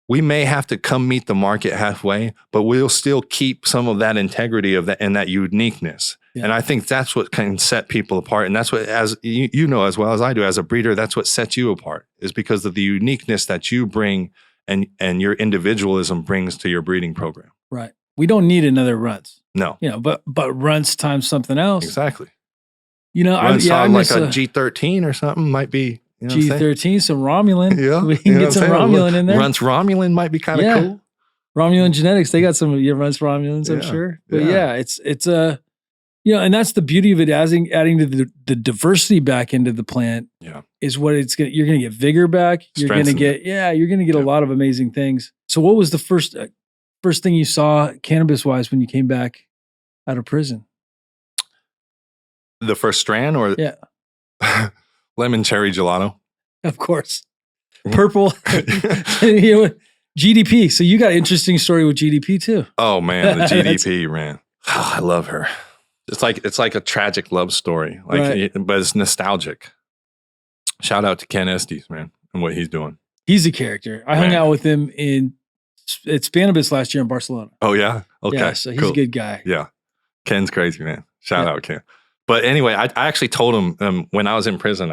Speaker 2: we may have to come meet the market halfway, but we'll still keep some of that integrity of that and that uniqueness. Yeah. And I think that's what can set people apart. And that's what, as you know, as well as I do as a breeder, that's what sets you apart is because of the uniqueness that you bring and your individualism brings to your breeding program.
Speaker 1: Right. We don't need another Runts.
Speaker 2: No.
Speaker 1: But Runts times something else.
Speaker 2: Exactly.
Speaker 1: Runts
Speaker 2: I like a G13 or something might be.
Speaker 1: G13, some Romulan.
Speaker 2: Yeah.
Speaker 1: We can get some Romulan in there.
Speaker 2: Runts Romulan might be kind of cool.
Speaker 1: Romulan genetics, they got some of your Runts Romulans, I'm sure. But it's and that's the beauty of it, adding to the diversity back into the plant.
Speaker 2: Yeah.
Speaker 1: Is what you're going to get vigor back. You're going to get a lot of amazing things. So what was the first thing you saw cannabis wise when you came back out of prison?
Speaker 2: The first strand or lemon cherry gelato?
Speaker 1: Of course. Purple. GDP. So you got an interesting story with GDP too.
Speaker 2: Oh man, the GDP, man. Oh, I love her. It's like a tragic love story, but it's nostalgic. Shout out to Ken Estes, man, and what he's doing.
Speaker 1: He's a character. I hung out with him at Cannabis last year in Barcelona.
Speaker 2: Oh yeah, okay.
Speaker 1: Yeah, so he's a good guy.
Speaker 2: Yeah, Ken's crazy, man. Shout out Ken. But anyway, I actually told him when I was in prison.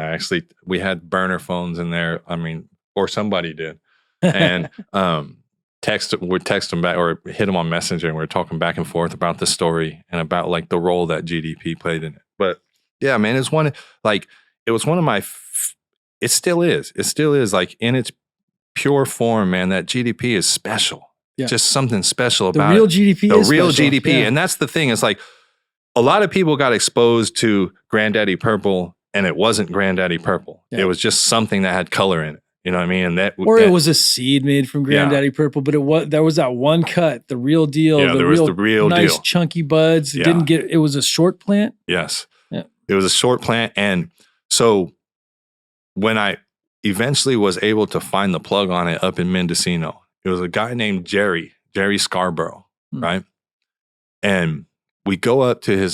Speaker 2: We had burner phones in there. I mean, or somebody did, and would text him back or hit him on Messenger, and we were talking back and forth about the story and about like the role that GDP played in it. But yeah, man, it was one of my. It still is like in its pure form, man. That GDP is special. Yeah. Just something special about
Speaker 1: the real GDP.
Speaker 2: The real GDP, and that's the thing. It's like. A lot of people got exposed to Granddaddy Purple, and it wasn't Granddaddy Purple. Yeah. It was just something that had color in it. You know what I mean? And
Speaker 1: it was a seed made from Granddaddy Purple, but there was that one cut, the real deal.
Speaker 2: Yeah, there was the real
Speaker 1: nice
Speaker 2: deal.
Speaker 1: Chunky buds. It was a short plant.
Speaker 2: Yes.
Speaker 1: Yeah.
Speaker 2: It was a short plant. And so when I eventually was able to find the plug on it up in Mendocino, it was a guy named Jerry Scarborough, right? And we go up to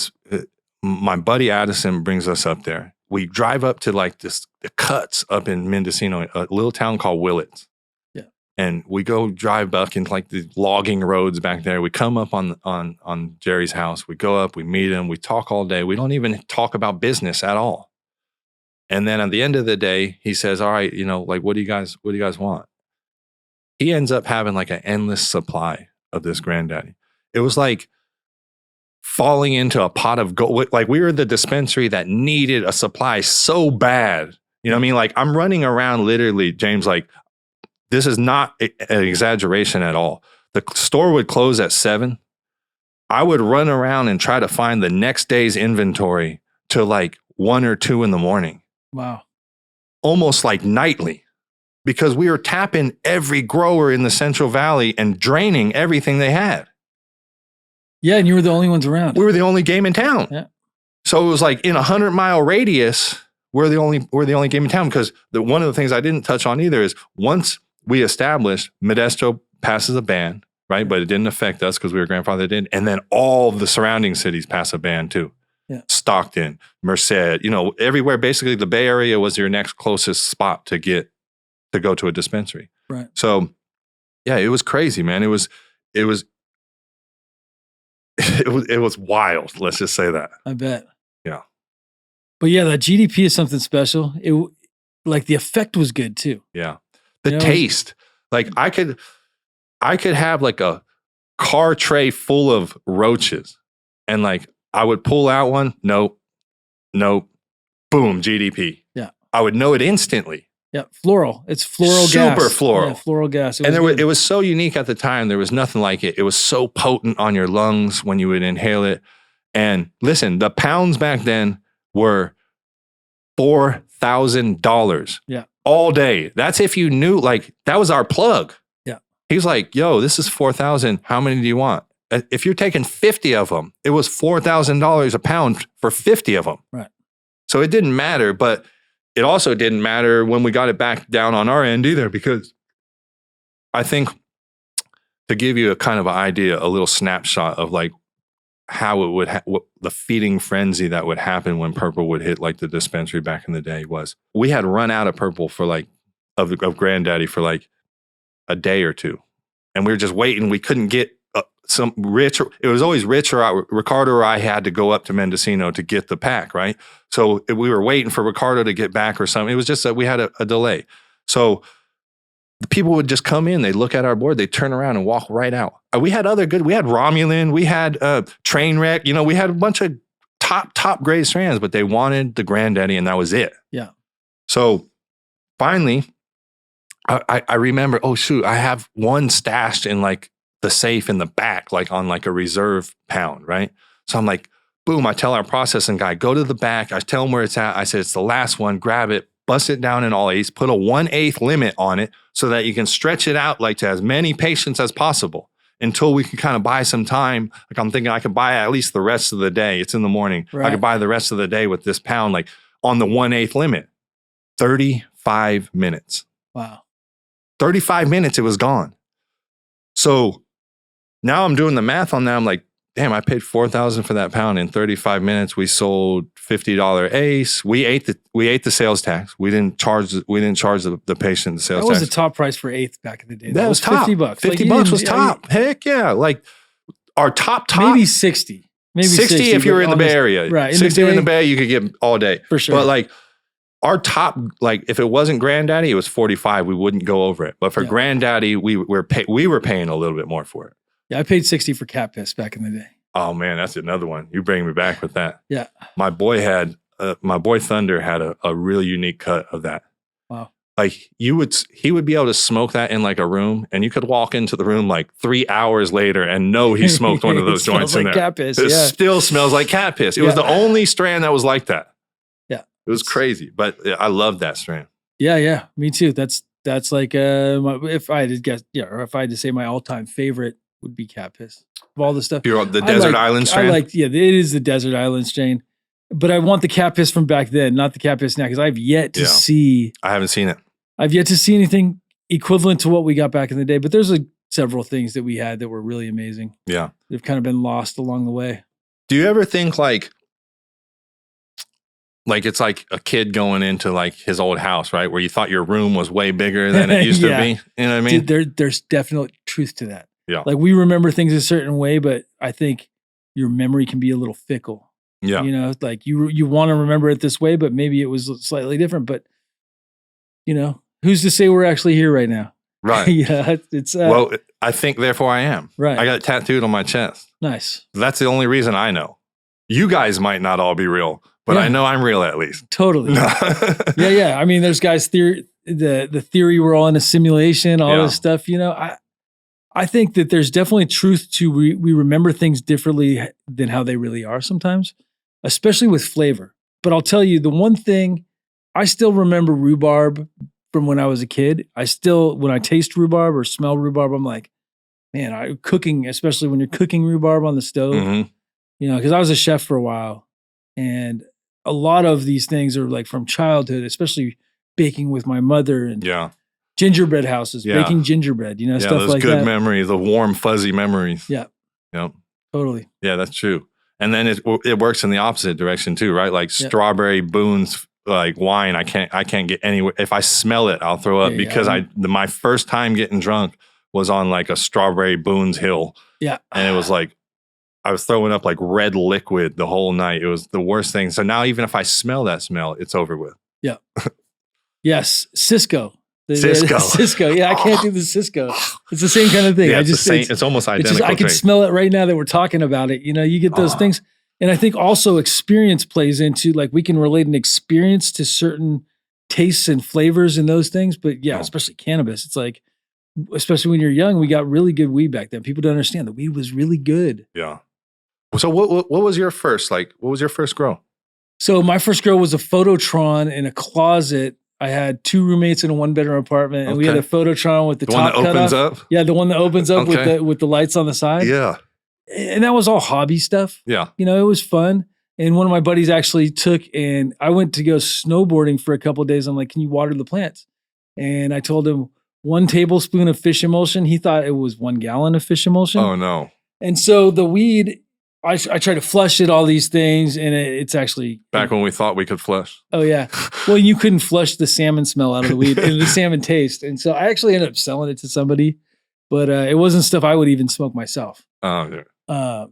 Speaker 2: my buddy Addison brings us up there. We drive up to like the cuts up in Mendocino, a little town called Willits.
Speaker 1: Yeah.
Speaker 2: And we go drive back into like the logging roads back there. We come up on Jerry's house. We go up, we meet him, we talk all day. We don't even talk about business at all. And then at the end of the day, he says, all right, like, what do you guys want? He ends up having like an endless supply of this Granddaddy. It was like falling into a pot of gold. Like we were the dispensary that needed a supply so bad. You know what I mean? Like I'm running around literally, James, like this is not an exaggeration at all. The store would close at 7. I would run around and try to find the next day's inventory to like 1 or 2 in the morning.
Speaker 1: Wow.
Speaker 2: almost like nightly because we were tapping every grower in the Central Valley and draining everything they had.
Speaker 1: Yeah, and you were the only ones around.
Speaker 2: We were the only game in town.
Speaker 1: Yeah.
Speaker 2: So it was like in 100-mile radius, we're the only game in town because one of the things I didn't touch on either is once we established Modesto passes a ban, right? But it didn't affect us because we were grandfathered in. And then all the surrounding cities pass a ban too.
Speaker 1: Yeah.
Speaker 2: Stockton, Merced, everywhere. Basically, the Bay Area was your next closest spot to go to a dispensary.
Speaker 1: Right.
Speaker 2: So, yeah, it was crazy, man. It was wild. Let's just say that.
Speaker 1: I bet.
Speaker 2: Yeah.
Speaker 1: But yeah, that GDP is something special. Like the effect was good too.
Speaker 2: Yeah. The taste. Like I could have like a car tray full of roaches and like I would pull out one. Nope. Boom. GDP.
Speaker 1: Yeah.
Speaker 2: I would know it instantly.
Speaker 1: Yeah. Floral. It's floral gas.
Speaker 2: Super floral.
Speaker 1: Yeah, floral gas.
Speaker 2: It was so unique at the time. There was nothing like it. It was so potent on your lungs when you would inhale it. And listen, the pounds back then were $4,000.
Speaker 1: Yeah.
Speaker 2: All day. That's if you knew, like, that was our plug.
Speaker 1: Yeah.
Speaker 2: He's like, yo, this is 4,000. How many do you want? If you're taking 50 of them, it was $4,000 a pound for 50 of them.
Speaker 1: Right.
Speaker 2: So it didn't matter, but it also didn't matter when we got it back down on our end either, because I think to give you a kind of an idea, a little snapshot of like how it would, the feeding frenzy that would happen when purple would hit like the dispensary back in the day was we had run out of purple for like, of Granddaddy for like a day or two. And we were just waiting. We couldn't get some Rich. It was always Rich or Ricardo or I had to go up to Mendocino to get the pack, right? So we were waiting for Ricardo to get back or something. It was just that we had a delay. So the people would just come in, they'd look at our board, they'd turn around and walk right out. We had we had Romulan, we had Trainwreck, we had a bunch of top grade strands, but they wanted the Granddaddy and that was it.
Speaker 1: Yeah.
Speaker 2: So finally, I remember, oh shoot, I have one stashed in like the safe in the back, like on like a reserve pound, right? So I'm like, boom, I tell our processing guy, go to the back. I tell him where it's at. I said, it's the last one, grab it, bust it down in all eighths, put a 1/8 limit on it so that you can stretch it out like to as many patients as possible until we can kind of buy some time. Like I'm thinking I could buy at least the rest of the day. It's in the morning.
Speaker 1: Right.
Speaker 2: I could buy the rest of the day with this pound, like on the 1/8 limit. 35 minutes.
Speaker 1: Wow. 35
Speaker 2: minutes, it was gone. So now I'm doing the math on that. I'm like, damn, I paid $4,000 for that pound. In 35 minutes, we sold $50 ace. We ate the sales tax. We didn't charge the patient the sales tax.
Speaker 1: That was the top price for eighth back in the day.
Speaker 2: That was top.
Speaker 1: $50.
Speaker 2: $50 was top. Heck yeah. Like our top.
Speaker 1: Maybe 60. Maybe
Speaker 2: 60 if you were in the Bay Area.
Speaker 1: Right.
Speaker 2: 60 in the Bay, you could get all day.
Speaker 1: For sure.
Speaker 2: But like our top, like if it wasn't Granddaddy, it was 45. We wouldn't go over it. But for Granddaddy, we were paying a little bit more for it.
Speaker 1: Yeah, I paid 60 for cat piss back in the day.
Speaker 2: Oh man, that's another one. You bring me back with that.
Speaker 1: Yeah.
Speaker 2: My boy Thunder had a really unique cut of that.
Speaker 1: Wow.
Speaker 2: Like he would be able to smoke that in like a room, and you could walk into the room like 3 hours later and know he smoked one of those joints in there.
Speaker 1: Cat piss,
Speaker 2: it still smells like cat piss. It was the only strand that was like that.
Speaker 1: Yeah.
Speaker 2: It was crazy, but I love that strand.
Speaker 1: Yeah, me too. That's like if I had to guess, or if I had to say my all-time favorite would be cat piss of all the stuff.
Speaker 2: You're the Desert Island strain?
Speaker 1: It is the Desert Island strain. But I want the cat piss from back then, not the cat piss now, because I've yet to see.
Speaker 2: I haven't seen it.
Speaker 1: I've yet to see anything equivalent to what we got back in the day. But there's like several things that we had that were really amazing.
Speaker 2: Yeah.
Speaker 1: They've kind of been lost along the way.
Speaker 2: Do you ever think like it's like a kid going into like his old house, right? Where you thought your room was way bigger than it used to be. You know what I mean?
Speaker 1: Dude, there's definite truth to that.
Speaker 2: Yeah.
Speaker 1: Like we remember things a certain way, but I think your memory can be a little fickle.
Speaker 2: Yeah.
Speaker 1: Like you want to remember it this way, but maybe it was slightly different. But who's to say we're actually here right now?
Speaker 2: Right.
Speaker 1: Yeah. It's
Speaker 2: well, I think therefore I am.
Speaker 1: Right.
Speaker 2: I got it tattooed on my chest.
Speaker 1: Nice.
Speaker 2: That's the only reason I know. You guys might not all be real, but I know I'm real at least.
Speaker 1: Totally. Yeah. I mean, there's guys the theory we're all in a simulation, all this stuff. I think that there's definitely truth to we remember things differently than how they really are sometimes, especially with flavor. But I'll tell you, the one thing I still remember rhubarb from when I was a kid. When I taste rhubarb or smell rhubarb, I'm like, man, cooking, especially when you're cooking rhubarb on the stove,
Speaker 2: Mhm.
Speaker 1: because I was a chef for a while. And a lot of these things are like from childhood, especially baking with my mother and
Speaker 2: Yeah.
Speaker 1: gingerbread houses,
Speaker 2: Yeah.
Speaker 1: baking gingerbread,
Speaker 2: Yeah,
Speaker 1: stuff
Speaker 2: those
Speaker 1: like
Speaker 2: good
Speaker 1: that.
Speaker 2: memories, the warm, fuzzy memories.
Speaker 1: Yeah,
Speaker 2: Yep.
Speaker 1: totally.
Speaker 2: Yeah, that's true. And then it works in the opposite direction too, right? Like strawberry Boone's like wine, I can't get anywhere. If I smell it, I'll throw up because my first time getting drunk was on like a strawberry Boone's hill.
Speaker 1: Yeah.
Speaker 2: And it was like I was throwing up like red liquid the whole night. It was the worst thing. So now even if I smell that smell, it's over with.
Speaker 1: Yeah. Yes, Cisco.
Speaker 2: Cisco.
Speaker 1: Yeah, I can't do the Cisco. It's the same kind of thing.
Speaker 2: Yeah, it's almost identical.
Speaker 1: I can smell it right now that we're talking about it. You get those things. And I think also experience plays into, like, we can relate an experience to certain tastes and flavors and those things. But yeah, especially cannabis. It's like, especially when you're young, we got really good weed back then. People don't understand that weed was really good.
Speaker 2: Yeah. So what was your first, what was your first grow?
Speaker 1: So my first grow was a Phototron in a closet. I had 2 roommates in a 1-bedroom apartment, and we had a Phototron with the top
Speaker 2: one that opens
Speaker 1: off.
Speaker 2: up?
Speaker 1: Yeah, the one that opens up with the lights on the side.
Speaker 2: Yeah.
Speaker 1: And that was all hobby stuff.
Speaker 2: Yeah.
Speaker 1: It was fun. And one of my buddies actually took, and I went to go snowboarding for a couple of days. I'm like, can you water the plants? And I told him 1 tablespoon of fish emulsion. He thought it was 1 gallon of fish emulsion.
Speaker 2: Oh, no.
Speaker 1: And so the weed, I try to flush it, all these things, and it's actually...
Speaker 2: Back when we thought we could flush.
Speaker 1: Oh, yeah. Well, you couldn't flush the salmon smell out of the weed and the salmon taste. And so I actually ended up selling it to somebody, but it wasn't stuff I would even smoke myself.
Speaker 2: Oh, yeah.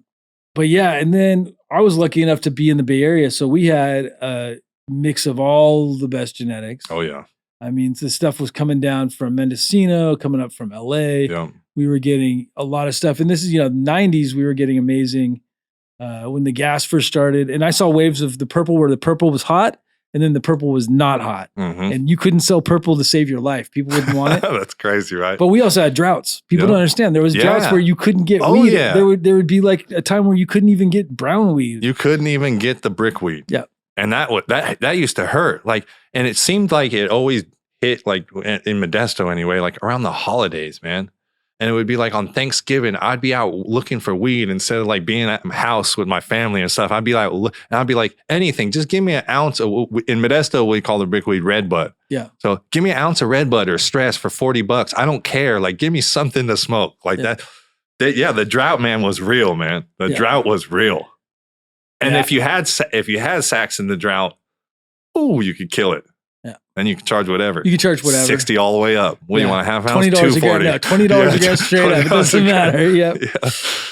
Speaker 1: But yeah, and then I was lucky enough to be in the Bay Area, so we had a mix of all the best genetics.
Speaker 2: Oh, yeah.
Speaker 1: I mean, the stuff was coming down from Mendocino, coming up from LA.
Speaker 2: Yeah.
Speaker 1: We were getting a lot of stuff. And this is, 90s, we were getting amazing when the gas first started. And I saw waves of the purple where the purple was hot and then the purple was not hot.
Speaker 2: Mm-hmm.
Speaker 1: And you couldn't sell purple to save your life. People wouldn't want it.
Speaker 2: That's crazy, right?
Speaker 1: But we also had droughts. People don't understand. There was droughts where you couldn't get weed.
Speaker 2: Yeah.
Speaker 1: There would be like a time where you couldn't even get brown weed.
Speaker 2: You couldn't even get the brickweed.
Speaker 1: Yeah.
Speaker 2: And that used to hurt. And it seemed like it always hit, like in Modesto anyway, like around the holidays, man. And it would be like on Thanksgiving, I'd be out looking for weed instead of like being at my house with my family and stuff. I'd be like, anything, just give me an ounce of, in Modesto, we call the brickweed red bud.
Speaker 1: Yeah.
Speaker 2: So give me an ounce of red bud or stress for $40. I don't care. Like, give me something to smoke like that. The drought, man, was real, man. The drought was real. And if you had sacks in the drought, you could kill it. Yeah. Then you can charge whatever. 60 all the way up. What do you want, a half ounce? $2.40.
Speaker 1: $20 a gram straight up. It doesn't matter. Yep. Yeah.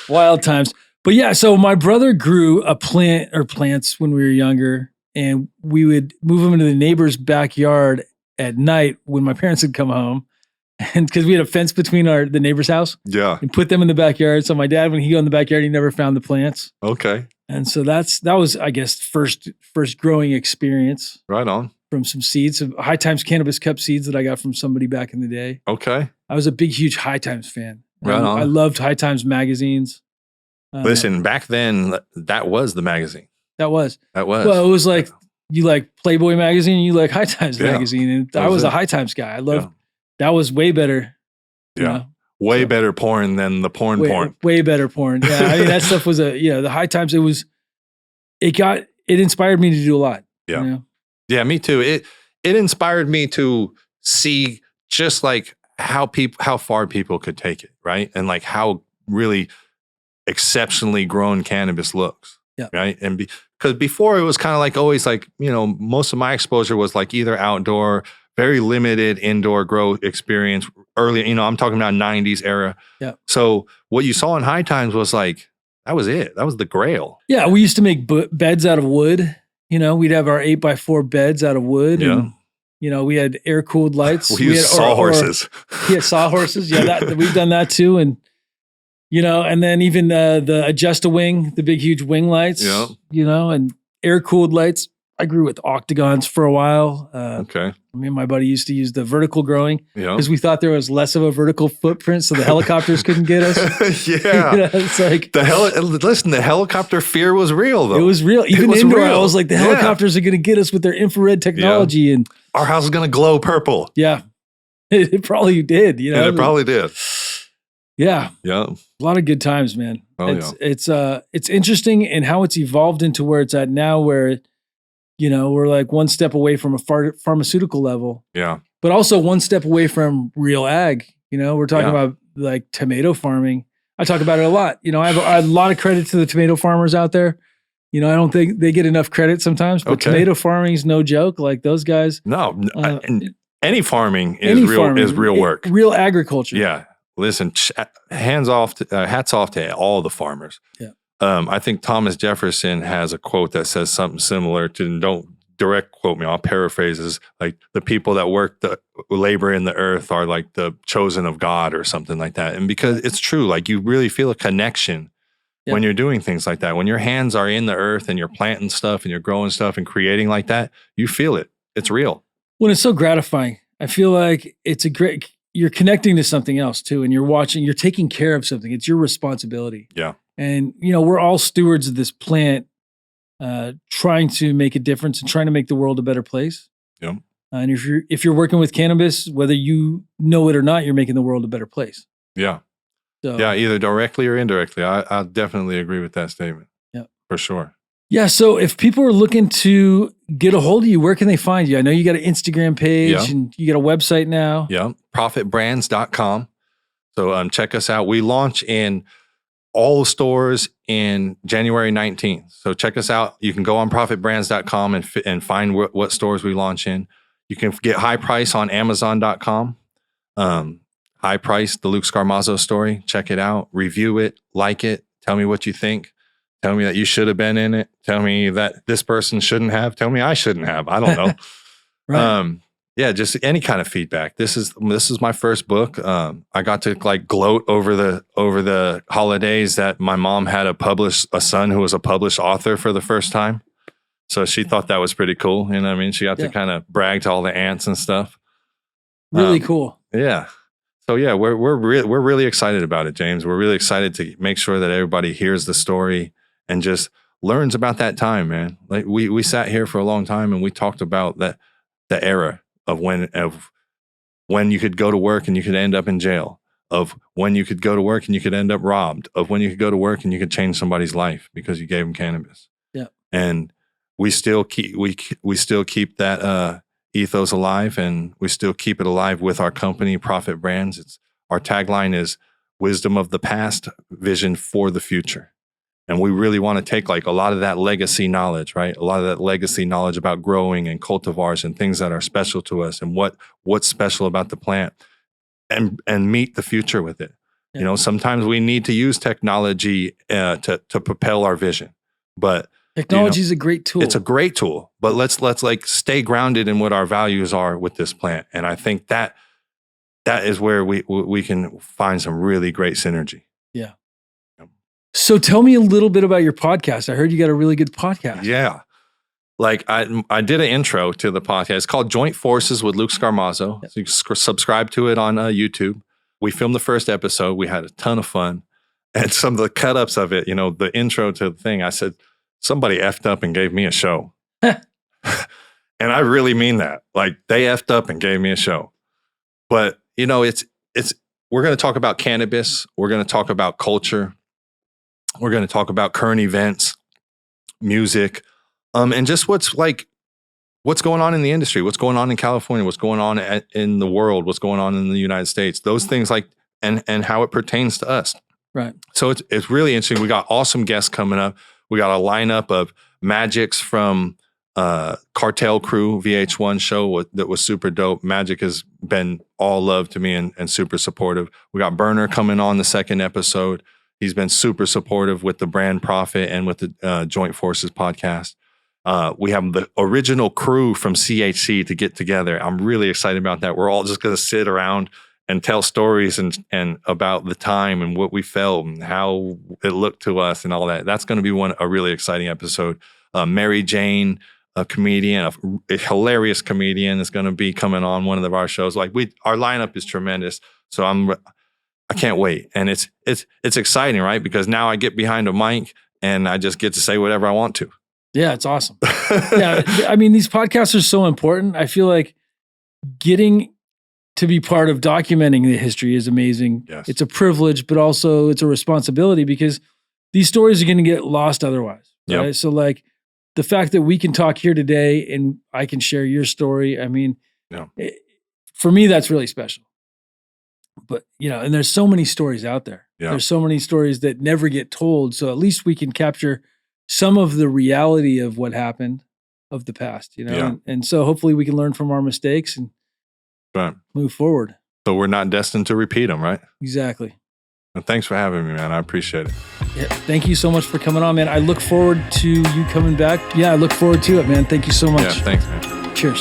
Speaker 1: Wild times. But yeah, so my brother grew a plants when we were younger, and we would move them into the neighbor's backyard at night when my parents would come home. And because we had a fence between the neighbor's house.
Speaker 2: Yeah.
Speaker 1: And put them in the backyard. So my dad, when he go in the backyard, he never found the plants.
Speaker 2: Okay.
Speaker 1: And so that was, I guess, first growing experience.
Speaker 2: Right on.
Speaker 1: From some seeds, some High Times Cannabis Cup seeds that I got from somebody back in the day.
Speaker 2: Okay.
Speaker 1: I was a big, huge High Times fan.
Speaker 2: Right on.
Speaker 1: I loved High Times magazines.
Speaker 2: Listen, back then, that was the magazine.
Speaker 1: That was.
Speaker 2: Well,
Speaker 1: it was like, you like Playboy magazine, you like High Times magazine. And I was a High Times guy. I loved, that was way better.
Speaker 2: Yeah. Way better porn than the porn.
Speaker 1: Way better porn. Yeah. I mean, that stuff was the High Times, it inspired me to do a lot.
Speaker 2: Yeah. Yeah, me too. It inspired me to see just like how far people could take it, right? And like how really exceptionally grown cannabis looks.
Speaker 1: Yeah.
Speaker 2: Right. And because before it was kind of like always like, most of my exposure was like either outdoor, very limited indoor grow experience early, I'm talking about 90s era.
Speaker 1: Yeah.
Speaker 2: So what you saw in High Times was like, that was it. That was the grail.
Speaker 1: Yeah. We used to make beds out of wood. We'd have our 8x4 beds out of wood.
Speaker 2: Yeah.
Speaker 1: And, we had air-cooled lights.
Speaker 2: We used sawhorses.
Speaker 1: Yeah, sawhorses. Yeah, we've done that too. And, and then even the Adjust-A-Wing, the big, huge wing lights, and air-cooled lights. I grew with octagons for a while.
Speaker 3: Okay.
Speaker 1: Me and my buddy used to use the vertical growing
Speaker 3: Yeah.
Speaker 1: because we thought there was less of a vertical footprint, so the helicopters couldn't get us.
Speaker 3: Yeah.
Speaker 1: It's like
Speaker 3: listen, the helicopter fear was real though.
Speaker 1: it was real. Even
Speaker 3: was
Speaker 1: indoor,
Speaker 3: real.
Speaker 1: I was like, the helicopters are going to get us with their infrared technology, and
Speaker 3: Our house is going to glow purple.
Speaker 1: yeah, it probably did. You know,
Speaker 3: And it probably did.
Speaker 1: yeah.
Speaker 3: Yeah.
Speaker 1: A lot of good times, man.
Speaker 3: Oh,
Speaker 1: It's interesting in how it's evolved into where it's at now, where we're like one step away from a pharmaceutical level,
Speaker 3: Yeah.
Speaker 1: but also one step away from real ag. We're talking about like tomato farming. I talk about it a lot. I have a lot of credit to the tomato farmers out there. I don't think they get enough credit sometimes, but tomato farming is no joke. Like those guys.
Speaker 3: No, any farming is real work.
Speaker 1: Real agriculture.
Speaker 3: Yeah. Listen, hats off to all the farmers.
Speaker 1: Yeah.
Speaker 3: I think Thomas Jefferson has a quote that says something similar to, don't direct quote me, I'll paraphrase, is like the people that work the labor in the earth are like the chosen of God or something like that. And because it's true, like you really feel a connection when you're doing things like that. When your hands are in the earth and you're planting stuff and you're growing stuff and creating like that, you feel it. It's real.
Speaker 1: Well, it's so gratifying. I feel like you're connecting to something else too. And you're taking care of something. It's your responsibility.
Speaker 3: Yeah.
Speaker 1: And, we're all stewards of this plant, trying to make a difference and trying to make the world a better place.
Speaker 3: Yeah.
Speaker 1: And if you're working with cannabis, whether you know it or not, you're making the world a better place.
Speaker 3: Yeah.
Speaker 1: So,
Speaker 3: yeah. Either directly or indirectly. I definitely agree with that statement.
Speaker 1: Yeah.
Speaker 3: For sure.
Speaker 1: Yeah. So if people are looking to get a hold of you, where can they find you? I know you got an Instagram page and you got a website now.
Speaker 3: Yeah. Profitbrands.com. So check us out. We launch in all the stores in January 19th. So check us out. You can go on profitbrands.com and find what stores we launch in. You can get High Price on Amazon.com. High Price, the Luke Scarmazzo story. Check it out. Review it. Like it. Tell me what you think. Tell me that you should have been in it. Tell me that this person shouldn't have. Tell me I shouldn't have. I don't know.
Speaker 1: Right.
Speaker 3: Yeah, just any kind of feedback. This is my first book. I got to like gloat over the holidays that my mom had a son who was a published author for the first time. So she thought that was pretty cool. You know what I mean? She got to kind of brag to all the aunts and stuff.
Speaker 1: Really cool.
Speaker 3: Yeah. So yeah, we're really excited about it, James. We're really excited to make sure that everybody hears the story and just learns about that time, man. Like we sat here for a long time and we talked about the era of when you could go to work and you could end up in jail, of when you could go to work and you could end up robbed, of when you could go to work and you could change somebody's life because you gave them cannabis. Yeah. And we still keep that ethos alive, and we still keep it alive with our company, Profit Brands. Our tagline is wisdom of the past, vision for the future. And we really want to take like a lot of that legacy knowledge, right? A lot of that legacy knowledge about growing and cultivars and things that are special to us and what's special about the plant and meet the future with it. Yeah. Sometimes we need to use technology to propel our vision, but
Speaker 1: technology is a great tool.
Speaker 3: It's a great tool, but let's like stay grounded in what our values are with this plant. And I think that is where we can find some really great synergy.
Speaker 1: Yeah. So tell me a little bit about your podcast. I heard you got a really good podcast.
Speaker 3: Yeah. Like I did an intro to the podcast. It's called Joint Forces with Luke Scarmazzo. Yep. So you can subscribe to it on YouTube. We filmed the first episode. We had a ton of fun. And some of the cut-ups of it, the intro to the thing, I said, somebody effed up and gave me a show. And I really mean that. Like they effed up and gave me a show. But, we're going to talk about cannabis. We're going to talk about culture. We're going to talk about current events, music, and just what's going on in the industry, what's going on in California, what's going on in the world, what's going on in the United States, those things and how it pertains to us.
Speaker 1: Right.
Speaker 3: So it's really interesting. We got awesome guests coming up. We got a lineup of Magics from Cartel Crew VH1 show that was super dope. Magic has been all love to me and super supportive. We got Burner coming on the second episode. He's been super supportive with the brand Profit and with the Joint Forces podcast. We have the original crew from CHC to get together. I'm really excited about that. We're all just going to sit around and tell stories and about the time and what we felt and how it looked to us and all that. That's going to be a really exciting episode. Mary Jane,
Speaker 2: a comedian, a hilarious comedian is going to be coming on one of our shows. Like our lineup is tremendous. So I can't wait. And it's exciting, right? Because now I get behind a mic and I just get to say whatever I want to.
Speaker 1: Yeah, it's awesome. Yeah. I mean, these podcasts are so important. I feel like getting to be part of documenting the history is amazing.
Speaker 2: Yes.
Speaker 1: It's a privilege, but also it's a responsibility because these stories are going to get lost otherwise. Right?
Speaker 2: Yep.
Speaker 1: So like the fact that we can talk here today and I can share your story. I mean, for me, that's really special. But, and there's so many stories out there.
Speaker 2: Yeah.
Speaker 1: There's so many stories that never get told. So at least we can capture some of the reality of what happened of the past, And so hopefully we can learn from our mistakes and move forward.
Speaker 2: So we're not destined to repeat them, right?
Speaker 1: Exactly.
Speaker 2: And thanks for having me, man. I appreciate it.
Speaker 1: Yeah, thank you so much for coming on, man. I look forward to you coming back. Yeah, I look forward to it, man. Thank you so much.
Speaker 2: Yeah, thanks, man.
Speaker 1: Cheers.